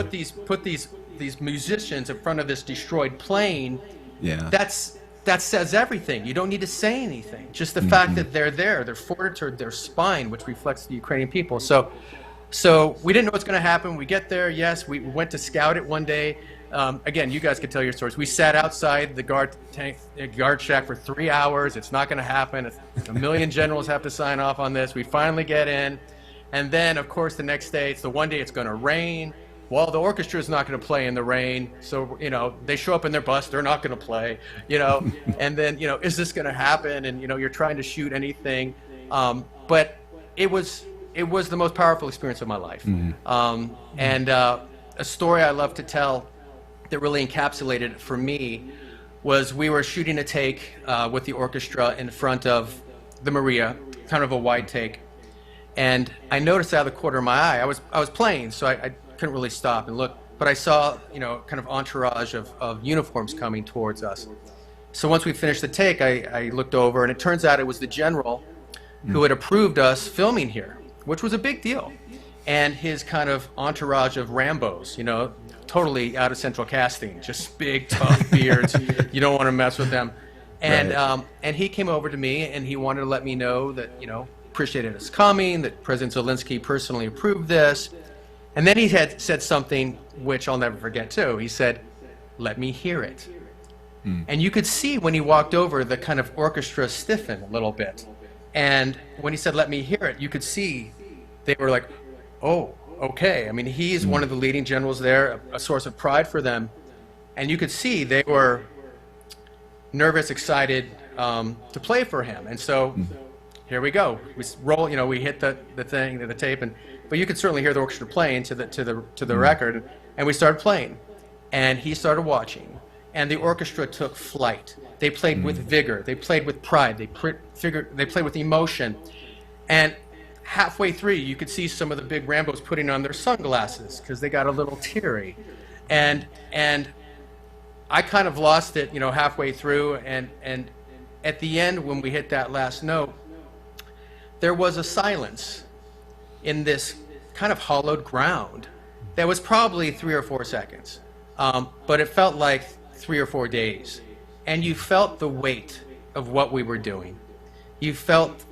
put these musicians in front of this destroyed plane. Yeah. That says everything. You don't need to say anything. Just the fact that they're there, their fortitude, their spine, which reflects the Ukrainian people. So we didn't know what's going to happen. We get there. Yes, we went to scout it one day. Again, you guys could tell your stories. We sat outside the guard shack for 3 hours. It's not going to happen. A million generals have to sign off on this. We finally get in. And then, of course, the next day, it's the one day it's going to rain. Well, the orchestra is not going to play in the rain. So, you know, they show up in their bus. They're not going to play, you know. And then, you know, is this going to happen? And, you know, you're trying to shoot anything. But it was the most powerful experience of my life. And a story I love to tell that really encapsulated it for me was we were shooting a take with the orchestra in front of the Maria, kind of a wide take. And I noticed out of the corner of my eye, I was playing, so I couldn't really stop and look, but I saw, you know, kind of entourage of uniforms coming towards us. So once we finished the take, I looked over, and it turns out it was the general who had approved us filming here, which was a big deal. And his kind of entourage of Rambos, you know, totally out of central casting, just big, tough beards. You don't want to mess with them. And Right. And he came over to me, and he wanted to let me know that, you know, appreciated us coming, that President Zelensky personally approved this. And then he had said something which I'll never forget too. He said, "Let me hear it." And you could see when he walked over, the kind of orchestra stiffen a little bit. And when he said, "Let me hear it," you could see they were like, oh, okay. I mean, he's one of the leading generals there, a source of pride for them. And you could see they were nervous, excited to play for him. And so here we go. We roll, you know, we hit the tape, but you could certainly hear the orchestra playing to the record, and we started playing, and he started watching, and the orchestra took flight. They played with vigor. They played with pride. They played with emotion, and halfway through, you could see some of the big Rambos putting on their sunglasses because they got a little teary, and I kind of lost it, you know, halfway through, and at the end when we hit that last note, there was a silence in this kind of hollowed ground that was probably 3 or 4 seconds, but it felt like 3 or 4 days, and you felt the weight of what we were doing. You felt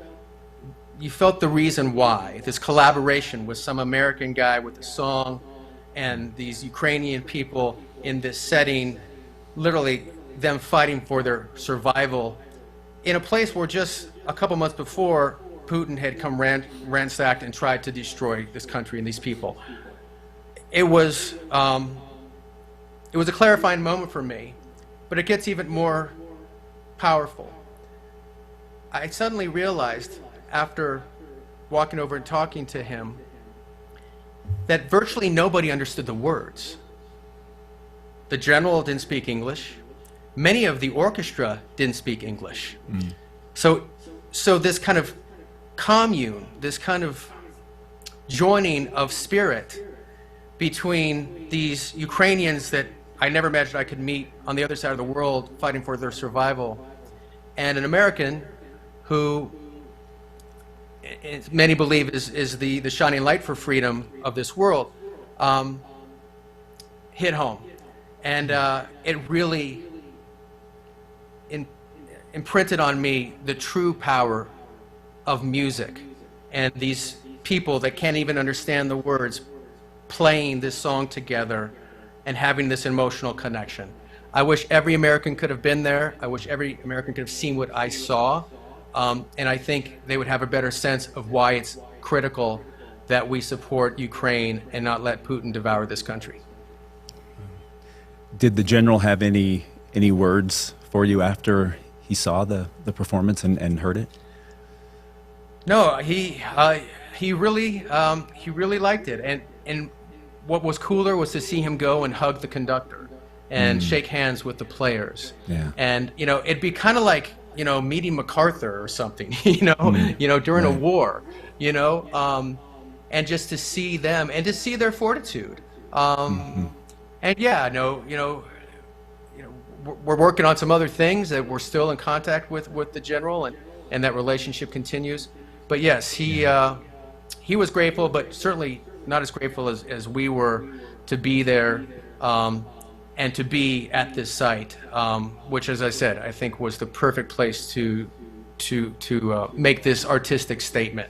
the reason why, this collaboration with some American guy with a song and these Ukrainian people in this setting, literally them fighting for their survival in a place where just a couple months before Putin had come ransacked and tried to destroy this country and these people. It was a clarifying moment for me, but it gets even more powerful. I suddenly realized after walking over and talking to him that virtually nobody understood the words. The general didn't speak English. Many of the orchestra didn't speak English. So this kind of commune, this kind of joining of spirit between these Ukrainians that I never imagined I could meet on the other side of the world fighting for their survival, and an American who many believe is the shining light for freedom of this world, hit home. And it really imprinted on me the true power of music and these people that can't even understand the words playing this song together and having this emotional connection. I wish every American could have been there. I wish every American could have seen what I saw. And I think they would have a better sense of why it's critical that we support Ukraine and not let Putin devour this country. Did the general have any words for you after he saw the performance and heard it? No, he really liked it, and what was cooler was to see him go and hug the conductor and shake hands with the players. Yeah. And it'd be kind of like meeting MacArthur or something, during a war, and just to see them and to see their fortitude. And yeah, we're working on some other things that we're still in contact with the general, and that relationship continues. But yes, he was grateful, but certainly not as grateful as we were to be there and to be at this site, which, as I said, I think was the perfect place to make this artistic statement.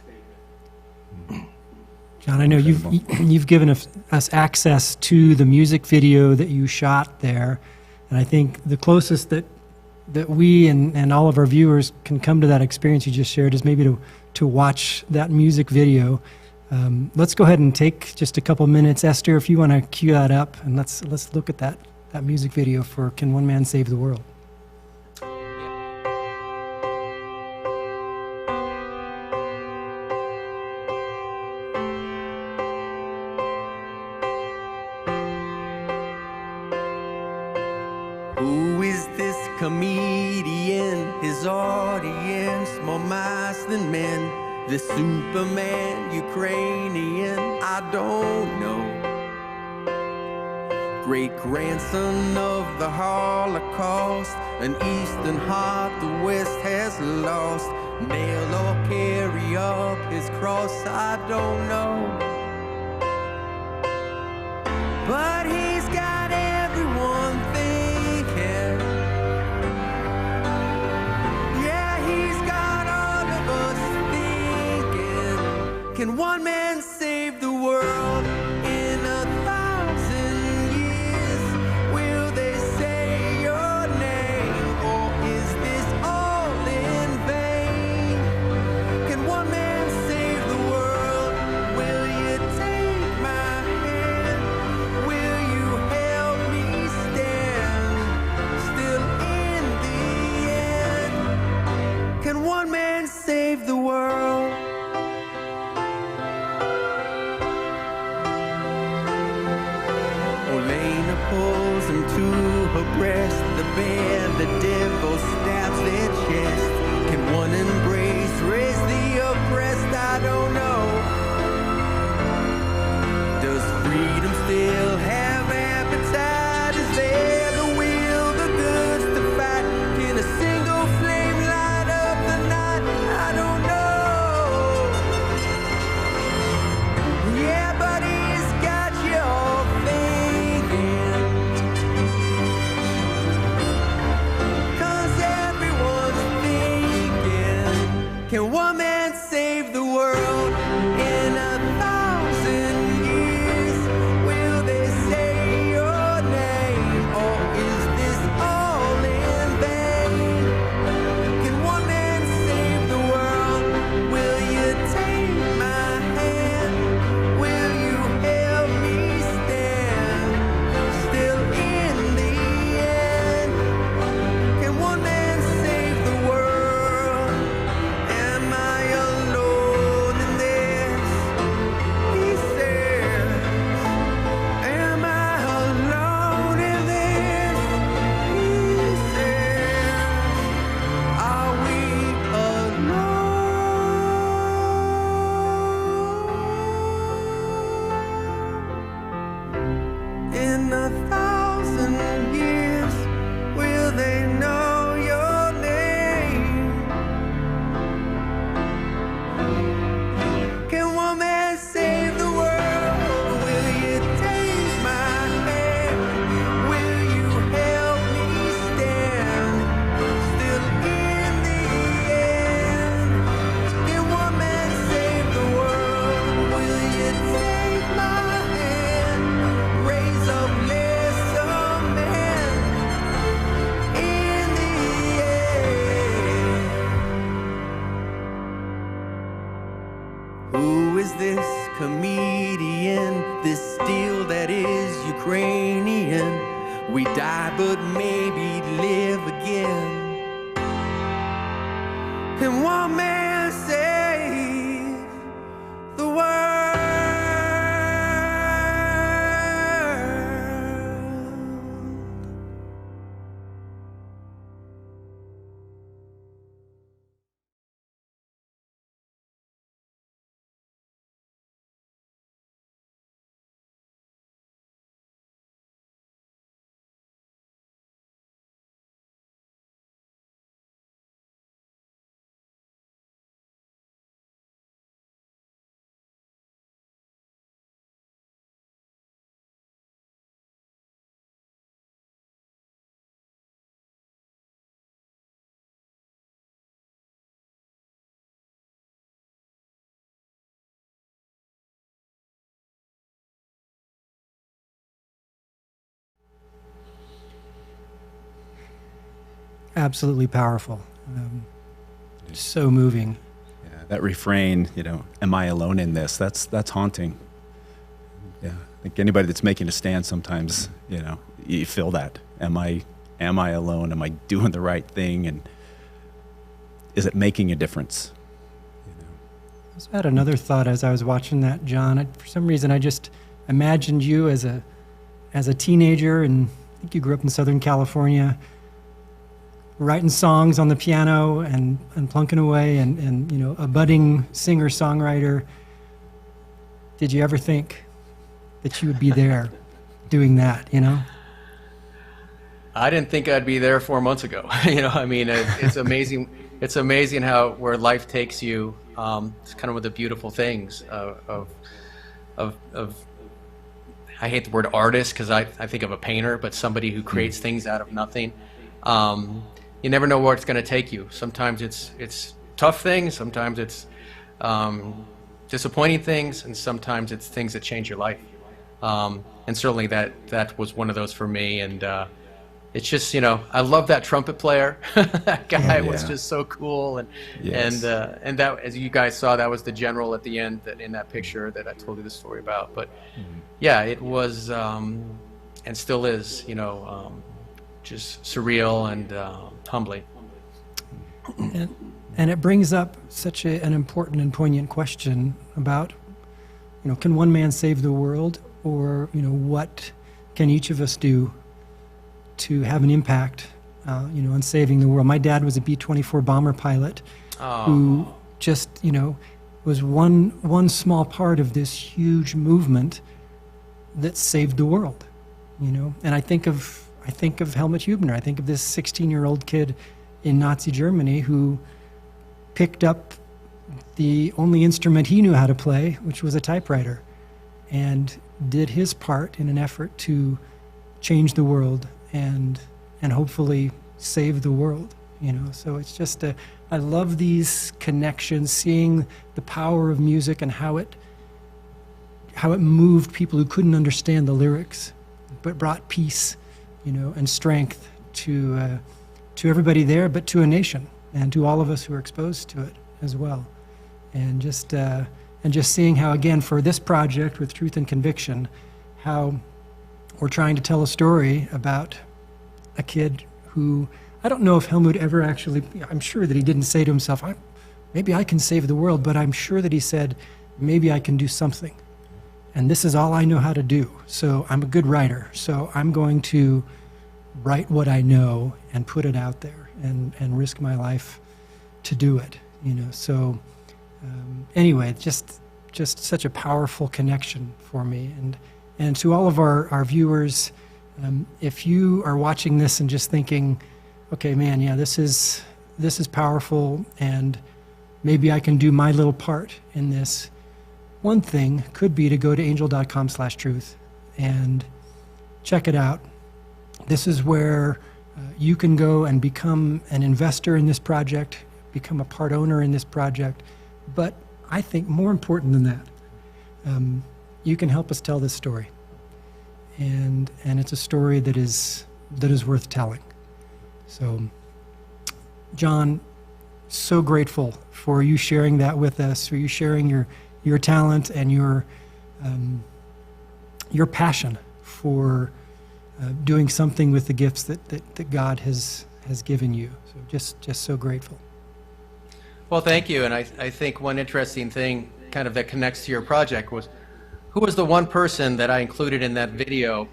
John, I know you've given us access to the music video that you shot there, and I think the closest that we and all of our viewers can come to that experience you just shared is maybe to watch that music video. Let's go ahead and take just a couple minutes, Esther, if you want to cue that up, and let's look at that music video for "Can One Man Save the World?" Who is this comedian? His audience, more mice than men. The Superman, Ukrainian, I don't know. Great-grandson of the Holocaust, an Eastern heart the West has lost. Nail or carry up his cross, I don't know. But he's got everyone thinking. Yeah, he's got all of us thinking. Can one man save the world in 1,000 years? Will they say your name, or is this all in vain? Can one man save the world? Will you take my hand? Will you help me stand? Still in the end, can one man save the world? Olena pulls him to her breast. The bear, the devil stabs their chest. Can one embrace, raise the oppressed? I don't know. Does freedom still have appetite? Is there the will, the goods to fight? Can a single flame light up the night? I don't know. Yeah, but he's got you all thinking. 'Cause everyone's thinking. Can one man save the world in 1,000 years? Will they say this comedian, this steel that is Ukrainian. We die but maybe live again. Can one man save the world? Absolutely powerful. So moving. Yeah, that refrain, you know, am I alone in this? That's haunting. Yeah, I think anybody that's making a stand sometimes, you know, you feel that. Am I alone? Am I doing the right thing? And is it making a difference? You know? I also had another thought as I was watching that, John. For some reason, I just imagined you as a teenager, and I think you grew up in Southern California, writing songs on the piano and plunking away, and you know, a budding singer-songwriter. Did you ever think that you would be there doing that, you know? I didn't think I'd be there 4 months ago. You know, I mean, it's amazing. It's amazing how where life takes you. It's kind of one of the beautiful things of I hate the word artist because I think of a painter, but somebody who creates things out of nothing. You never know where it's going to take you. Sometimes it's tough things, sometimes it's disappointing things, and sometimes it's things that change your life. And certainly that was one of those for me. And it's just, you know, I love that trumpet player. That guy was just so cool. And Yes. and that, as you guys saw, that was the general at the end in that picture that I told you the story about. But yeah, it was and still is, you know, just surreal and humbling. And it brings up such an important and poignant question about, you know, can one man save the world, or, you know, what can each of us do to have an impact, you know, on saving the world? My dad was a B-24 bomber pilot who just, you know, was one small part of this huge movement that saved the world, you know. And I think of Helmut Hubner. I think of this 16-year-old kid in Nazi Germany who picked up the only instrument he knew how to play, which was a typewriter, and did his part in an effort to change the world and hopefully save the world, you know. So it's just I love these connections, seeing the power of music and how it moved people who couldn't understand the lyrics, but brought peace, you know, and strength to everybody there, but to a nation and to all of us who are exposed to it as well. And just seeing how, again, for this project with Truth and Conviction, how we're trying to tell a story about a kid who, I don't know if Helmut ever actually, I'm sure that he didn't say to himself, maybe I can save the world, but I'm sure that he said, maybe I can do something. And this is all I know how to do. So I'm a good writer. So I'm going to write what I know and put it out there and risk my life to do it, you know. So anyway, just such a powerful connection for me. And to all of our viewers, if you are watching this and just thinking, okay, man, yeah, this is powerful, and maybe I can do my little part in this. One thing could be to go to angel.com/truth and check it out. This is where you can go and become an investor in this project, become a part owner in this project. But I think more important than that, you can help us tell this story. And it's a story that is worth telling. So, John, so grateful for you sharing that with us, for you sharing your your talent and your passion for doing something with the gifts that God has given you. So just so grateful. Well, thank you. And I think one interesting thing kind of that connects to your project was, who was the one person that I included in that video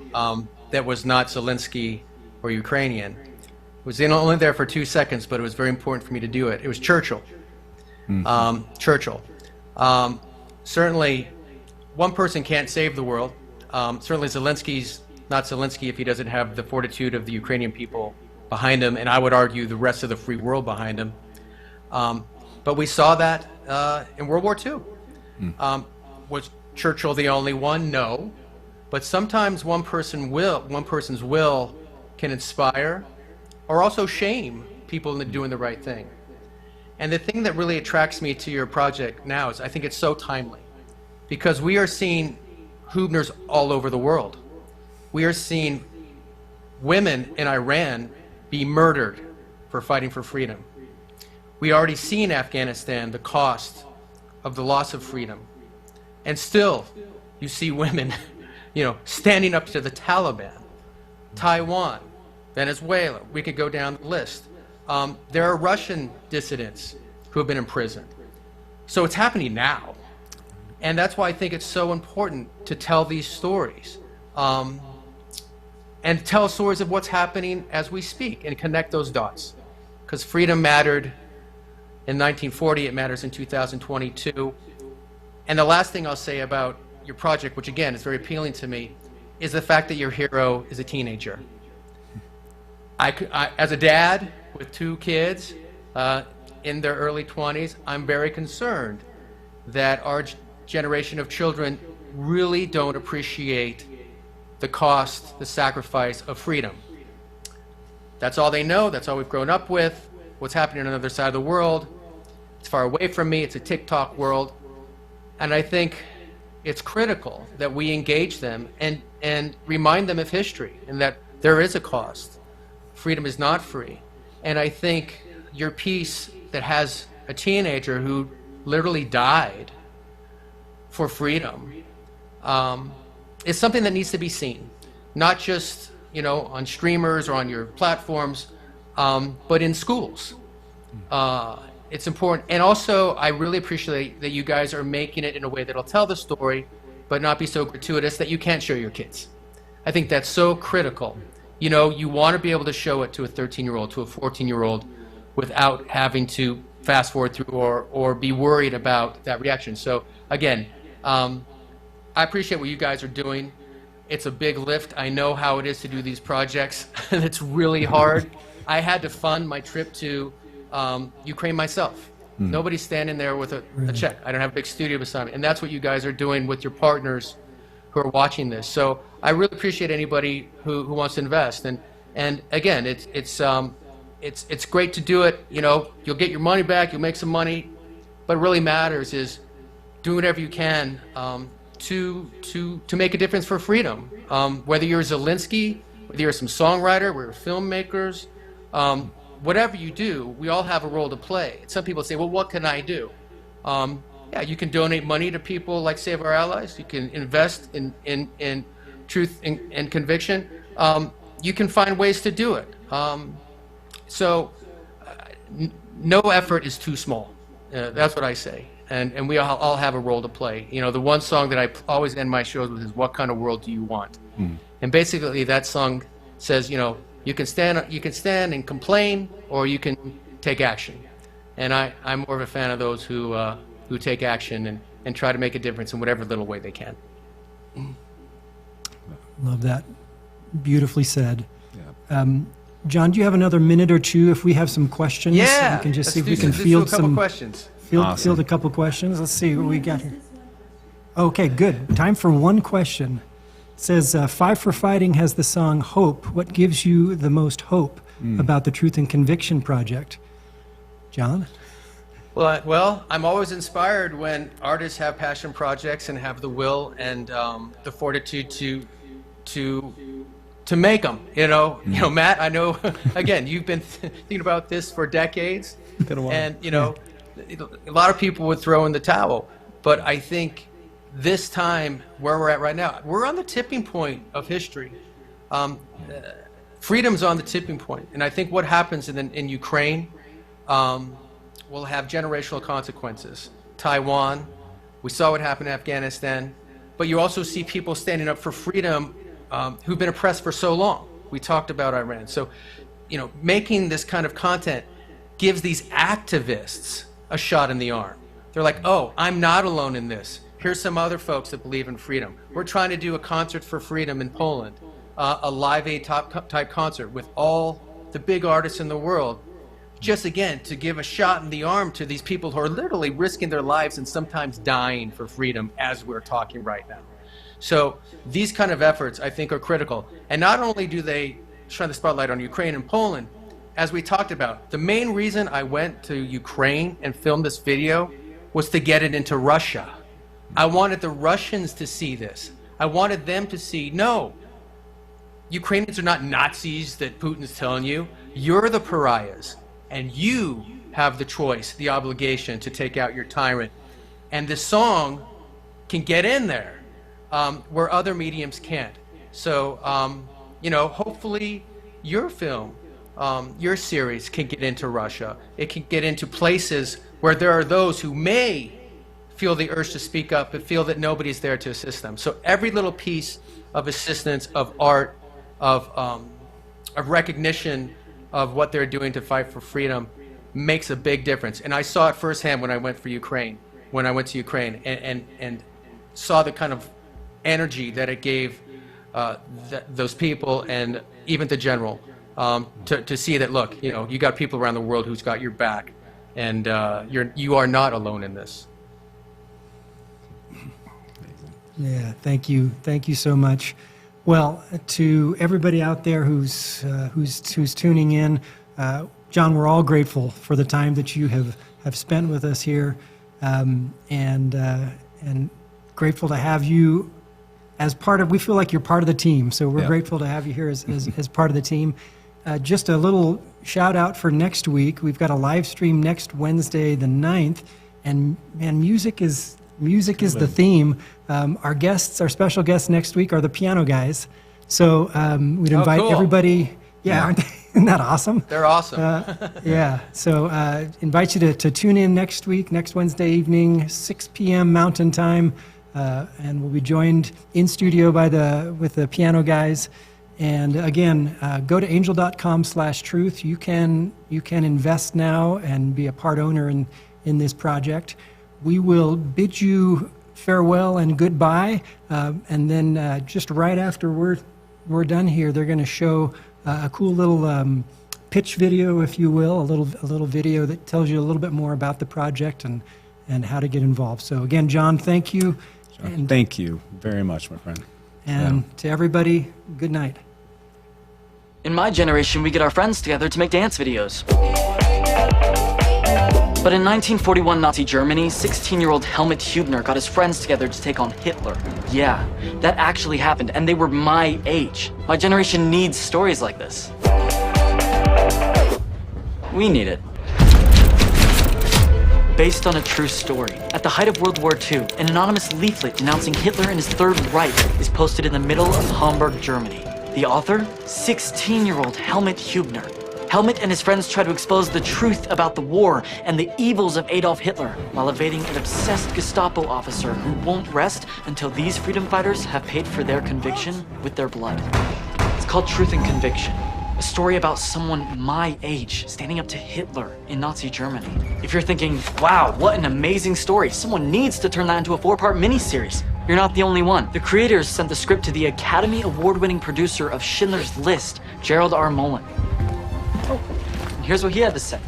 that was not Zelensky or Ukrainian? It was only there for 2 seconds, but it was very important for me to do it. It was Churchill. Churchill. Certainly, one person can't save the world. Certainly Zelensky's not Zelensky if he doesn't have the fortitude of the Ukrainian people behind him, and I would argue the rest of the free world behind him. But we saw that in World War II. Was Churchill the only one? No. But sometimes one person's will can inspire or also shame people into doing the right thing. And the thing that really attracts me to your project now is I think it's so timely, because we are seeing Hubners all over the world. We are seeing women in Iran be murdered for fighting for freedom. We already see in Afghanistan the cost of the loss of freedom. And still, you see women, standing up to the Taliban, Taiwan, Venezuela. We could go down the list. There are Russian dissidents who have been imprisoned. So it's happening now. And that's why I think it's so important to tell these stories. And tell stories of what's happening as we speak and connect those dots. Because freedom mattered in 1940, it matters in 2022. And the last thing I'll say about your project, which again is very appealing to me, is the fact that your hero is a teenager. I as a dad with 2 kids in their early 20s, I'm very concerned that our generation of children really don't appreciate the cost, the sacrifice of freedom. That's all they know. That's all we've grown up with. What's happening on the other side of the world, it's far away from me. It's a TikTok world. And I think it's critical that we engage them and remind them of history and that there is a cost. Freedom is not free. And I think your piece that has a teenager who literally died for freedom is something that needs to be seen, not just on streamers or on your platforms, but in schools. It's important. And also, I really appreciate that you guys are making it in a way that'll tell the story, but not be so gratuitous that you can't show your kids. I think that's so critical. You want to be able to show it to a 13-year-old, to a 14-year-old, without having to fast forward through or be worried about that reaction. So again, I appreciate what you guys are doing. It's a big lift. I know how it is to do these projects. It's really hard. I had to fund my trip to Ukraine myself. Nobody's standing there with a check. I don't have a big studio beside me. And that's what you guys are doing with your partners who are watching this. So I really appreciate anybody who wants to invest. And again, it's great to do it. You'll get your money back, you'll make some money. But what really matters is do whatever you can to make a difference for freedom. Whether you're Zelensky, whether you're some songwriter, we're filmmakers, whatever you do, we all have a role to play. Some people say, well, what can I do? Yeah, you can donate money to people like Save Our Allies. You can invest in truth and conviction. You can find ways to do it. No effort is too small. That's what I say. And we all have a role to play. The one song that I always end my shows with is, what kind of world do you want? And basically that song says, you can stand and complain, or you can take action. And I'm more of a fan of those who take action and try to make a difference in whatever little way they can. Love that. Beautifully said. Yeah. John, do you have another minute or two if we have some questions? Yeah. We can just see if we can field some questions. Field a couple questions. Let's see what we got here. Okay, good. Time for one question. It says, Five for Fighting has the song Hope. What gives you the most hope about the Truth and Conviction Project? John? Well, I'm always inspired when artists have passion projects and have the will and the fortitude to make them. Matt, I know, again, you've been thinking about this for decades. Been a while. And, a lot of people would throw in the towel. But I think this time, where we're at right now, we're on the tipping point of history. Freedom's on the tipping point. And I think what happens in Ukraine will have generational consequences. Taiwan, we saw what happened in Afghanistan, but you also see people standing up for freedom who've been oppressed for so long. We talked about Iran. So, you know, making this kind of content gives these activists a shot in the arm. They're like, oh, I'm not alone in this. Here's some other folks that believe in freedom. We're trying to do a concert for freedom in Poland, a Live Aid type concert with all the big artists in the world, just again, to give a shot in the arm to these people who are literally risking their lives and sometimes dying for freedom as we're talking right now. So these kind of efforts, I think, are critical. And not only do they shine the spotlight on Ukraine and Poland, as we talked about, the main reason I went to Ukraine and filmed this video was to get it into Russia. I wanted the Russians to see this. I wanted them to see, no, Ukrainians are not Nazis that Putin's telling you. You're the pariahs, and you have the choice, the obligation to take out your tyrant. And this song can get in there where other mediums can't. So, you know, hopefully your film, your series can get into Russia. It can get into places where there are those who may feel the urge to speak up, but feel that nobody's there to assist them. So every little piece of assistance, of art, of recognition of what they're doing to fight for freedom makes a big difference. And I saw it firsthand when I went to Ukraine, and saw the kind of energy that it gave those people and even the general to see that, look, you know, you got people around the world who's got your back, and you are not alone in this. Yeah, thank you so much. Well, to everybody out there who's tuning in, John, we're all grateful for the time that you have spent with us here, and grateful to have you as part of. We feel like you're part of the team, so we're grateful to have you here as part of the team. Just a little shout out for next week. We've got a live stream next Wednesday, the 9th, and music is the theme. Our special guests next week are the Piano Guys. So we'd invite everybody. Yeah, aren't they? Isn't that awesome? They're awesome. Yeah. So invite you to tune in next week, next Wednesday evening, 6 p.m. Mountain Time, and we'll be joined in studio with the Piano Guys. And again, go to angel.com/truth. You can invest now and be a part owner in this project. We will bid you farewell and goodbye, and then just right after we're done here, they're going to show a cool little pitch video, if you will, a little video that tells you a little bit more about the project and how to get involved. So again, John, thank you. And thank you very much, my friend. And to everybody, good night. In my generation, we get our friends together to make dance videos. But in 1941 Nazi Germany, 16-year-old Helmut Hubner got his friends together to take on Hitler. Yeah, that actually happened, and they were my age. My generation needs stories like this. We need it. Based on a true story, at the height of World War II, an anonymous leaflet denouncing Hitler and his Third Reich is posted in the middle of Hamburg, Germany. The author? 16-year-old Helmut Hubner. Helmut and his friends try to expose the truth about the war and the evils of Adolf Hitler while evading an obsessed Gestapo officer who won't rest until these freedom fighters have paid for their conviction with their blood. It's called Truth and Conviction, a story about someone my age standing up to Hitler in Nazi Germany. If you're thinking, wow, what an amazing story, someone needs to turn that into a 4-part miniseries, you're not the only one. The creators sent the script to the Academy Award-winning producer of Schindler's List, Gerald R. Mullen. Here's what he had to say.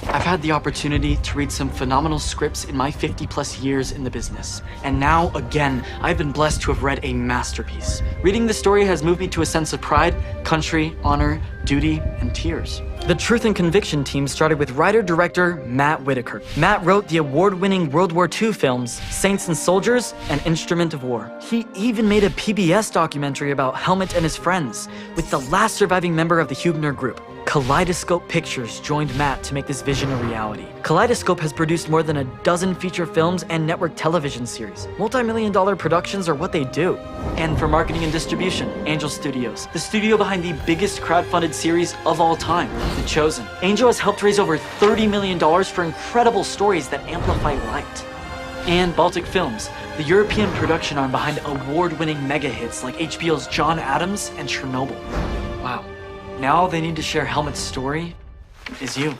I've had the opportunity to read some phenomenal scripts in my 50-plus years in the business. And now, again, I've been blessed to have read a masterpiece. Reading this story has moved me to a sense of pride, country, honor, duty, and tears. The Truth and Conviction team started with writer-director Matt Whitaker. Matt wrote the award-winning World War II films Saints and Soldiers and Instrument of War. He even made a PBS documentary about Helmut and his friends, with the last surviving member of the Hubner group, Kaleidoscope Pictures joined Matt to make this vision a reality. Kaleidoscope has produced more than a dozen feature films and network television series. Multi-million-dollar productions are what they do. And for marketing and distribution, Angel Studios, the studio behind the biggest crowdfunded series of all time, The Chosen. Angel has helped raise over $30 million for incredible stories that amplify light. And Baltic Films, the European production arm behind award-winning mega hits like HBO's John Adams and Chernobyl. Wow. Now all they need to share Helmet's story is you.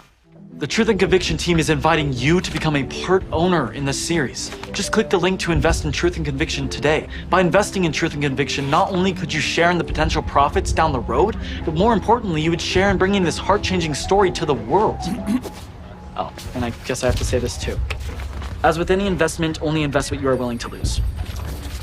The Truth and Conviction team is inviting you to become a part owner in this series. Just click the link to invest in Truth and Conviction today. By investing in Truth and Conviction, not only could you share in the potential profits down the road, but more importantly, you would share in bringing this heart-changing story to the world. Oh, and I guess I have to say this too. As with any investment, only invest what you are willing to lose.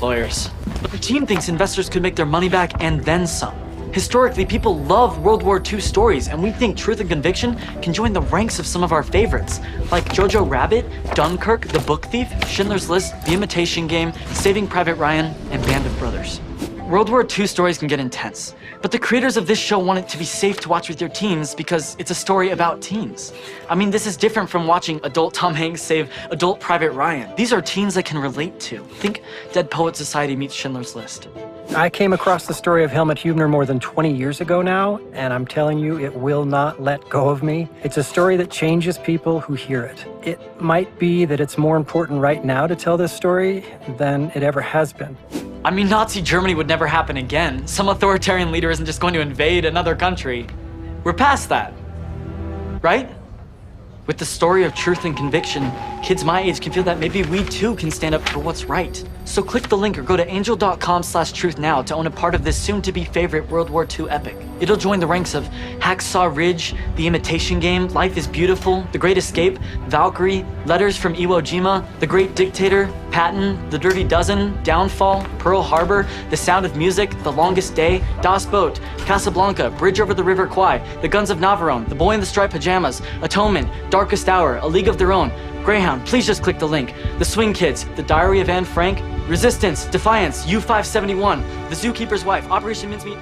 Lawyers. But the team thinks investors could make their money back and then some. Historically, people love World War II stories, and we think Truth and Conviction can join the ranks of some of our favorites, like Jojo Rabbit, Dunkirk, The Book Thief, Schindler's List, The Imitation Game, Saving Private Ryan, and Band of Brothers. World War II stories can get intense, but the creators of this show want it to be safe to watch with your teens because it's a story about teens. I mean, this is different from watching adult Tom Hanks save adult Private Ryan. These are teens I can relate to. Think Dead Poet Society meets Schindler's List. I came across the story of Helmut Hubner more than 20 years ago now, and I'm telling you, it will not let go of me. It's a story that changes people who hear it. It might be that it's more important right now to tell this story than it ever has been. I mean, Nazi Germany would never happen again. Some authoritarian leader isn't just going to invade another country. We're past that, right? With the story of Truth and Conviction, kids my age can feel that maybe we too can stand up for what's right. So click the link or go to angel.com/truth now to own a part of this soon-to-be favorite World War II epic. It'll join the ranks of Hacksaw Ridge, The Imitation Game, Life is Beautiful, The Great Escape, Valkyrie, Letters from Iwo Jima, The Great Dictator, Patton, The Dirty Dozen, Downfall, Pearl Harbor, The Sound of Music, The Longest Day, Das Boot, Casablanca, Bridge over the River Kwai, The Guns of Navarone, The Boy in the Striped Pajamas, Atonement, Darkest Hour, A League of Their Own, Greyhound, please just click the link. The Swing Kids, The Diary of Anne Frank, Resistance, Defiance, U-571, The Zookeeper's Wife, Operation Mincemeat.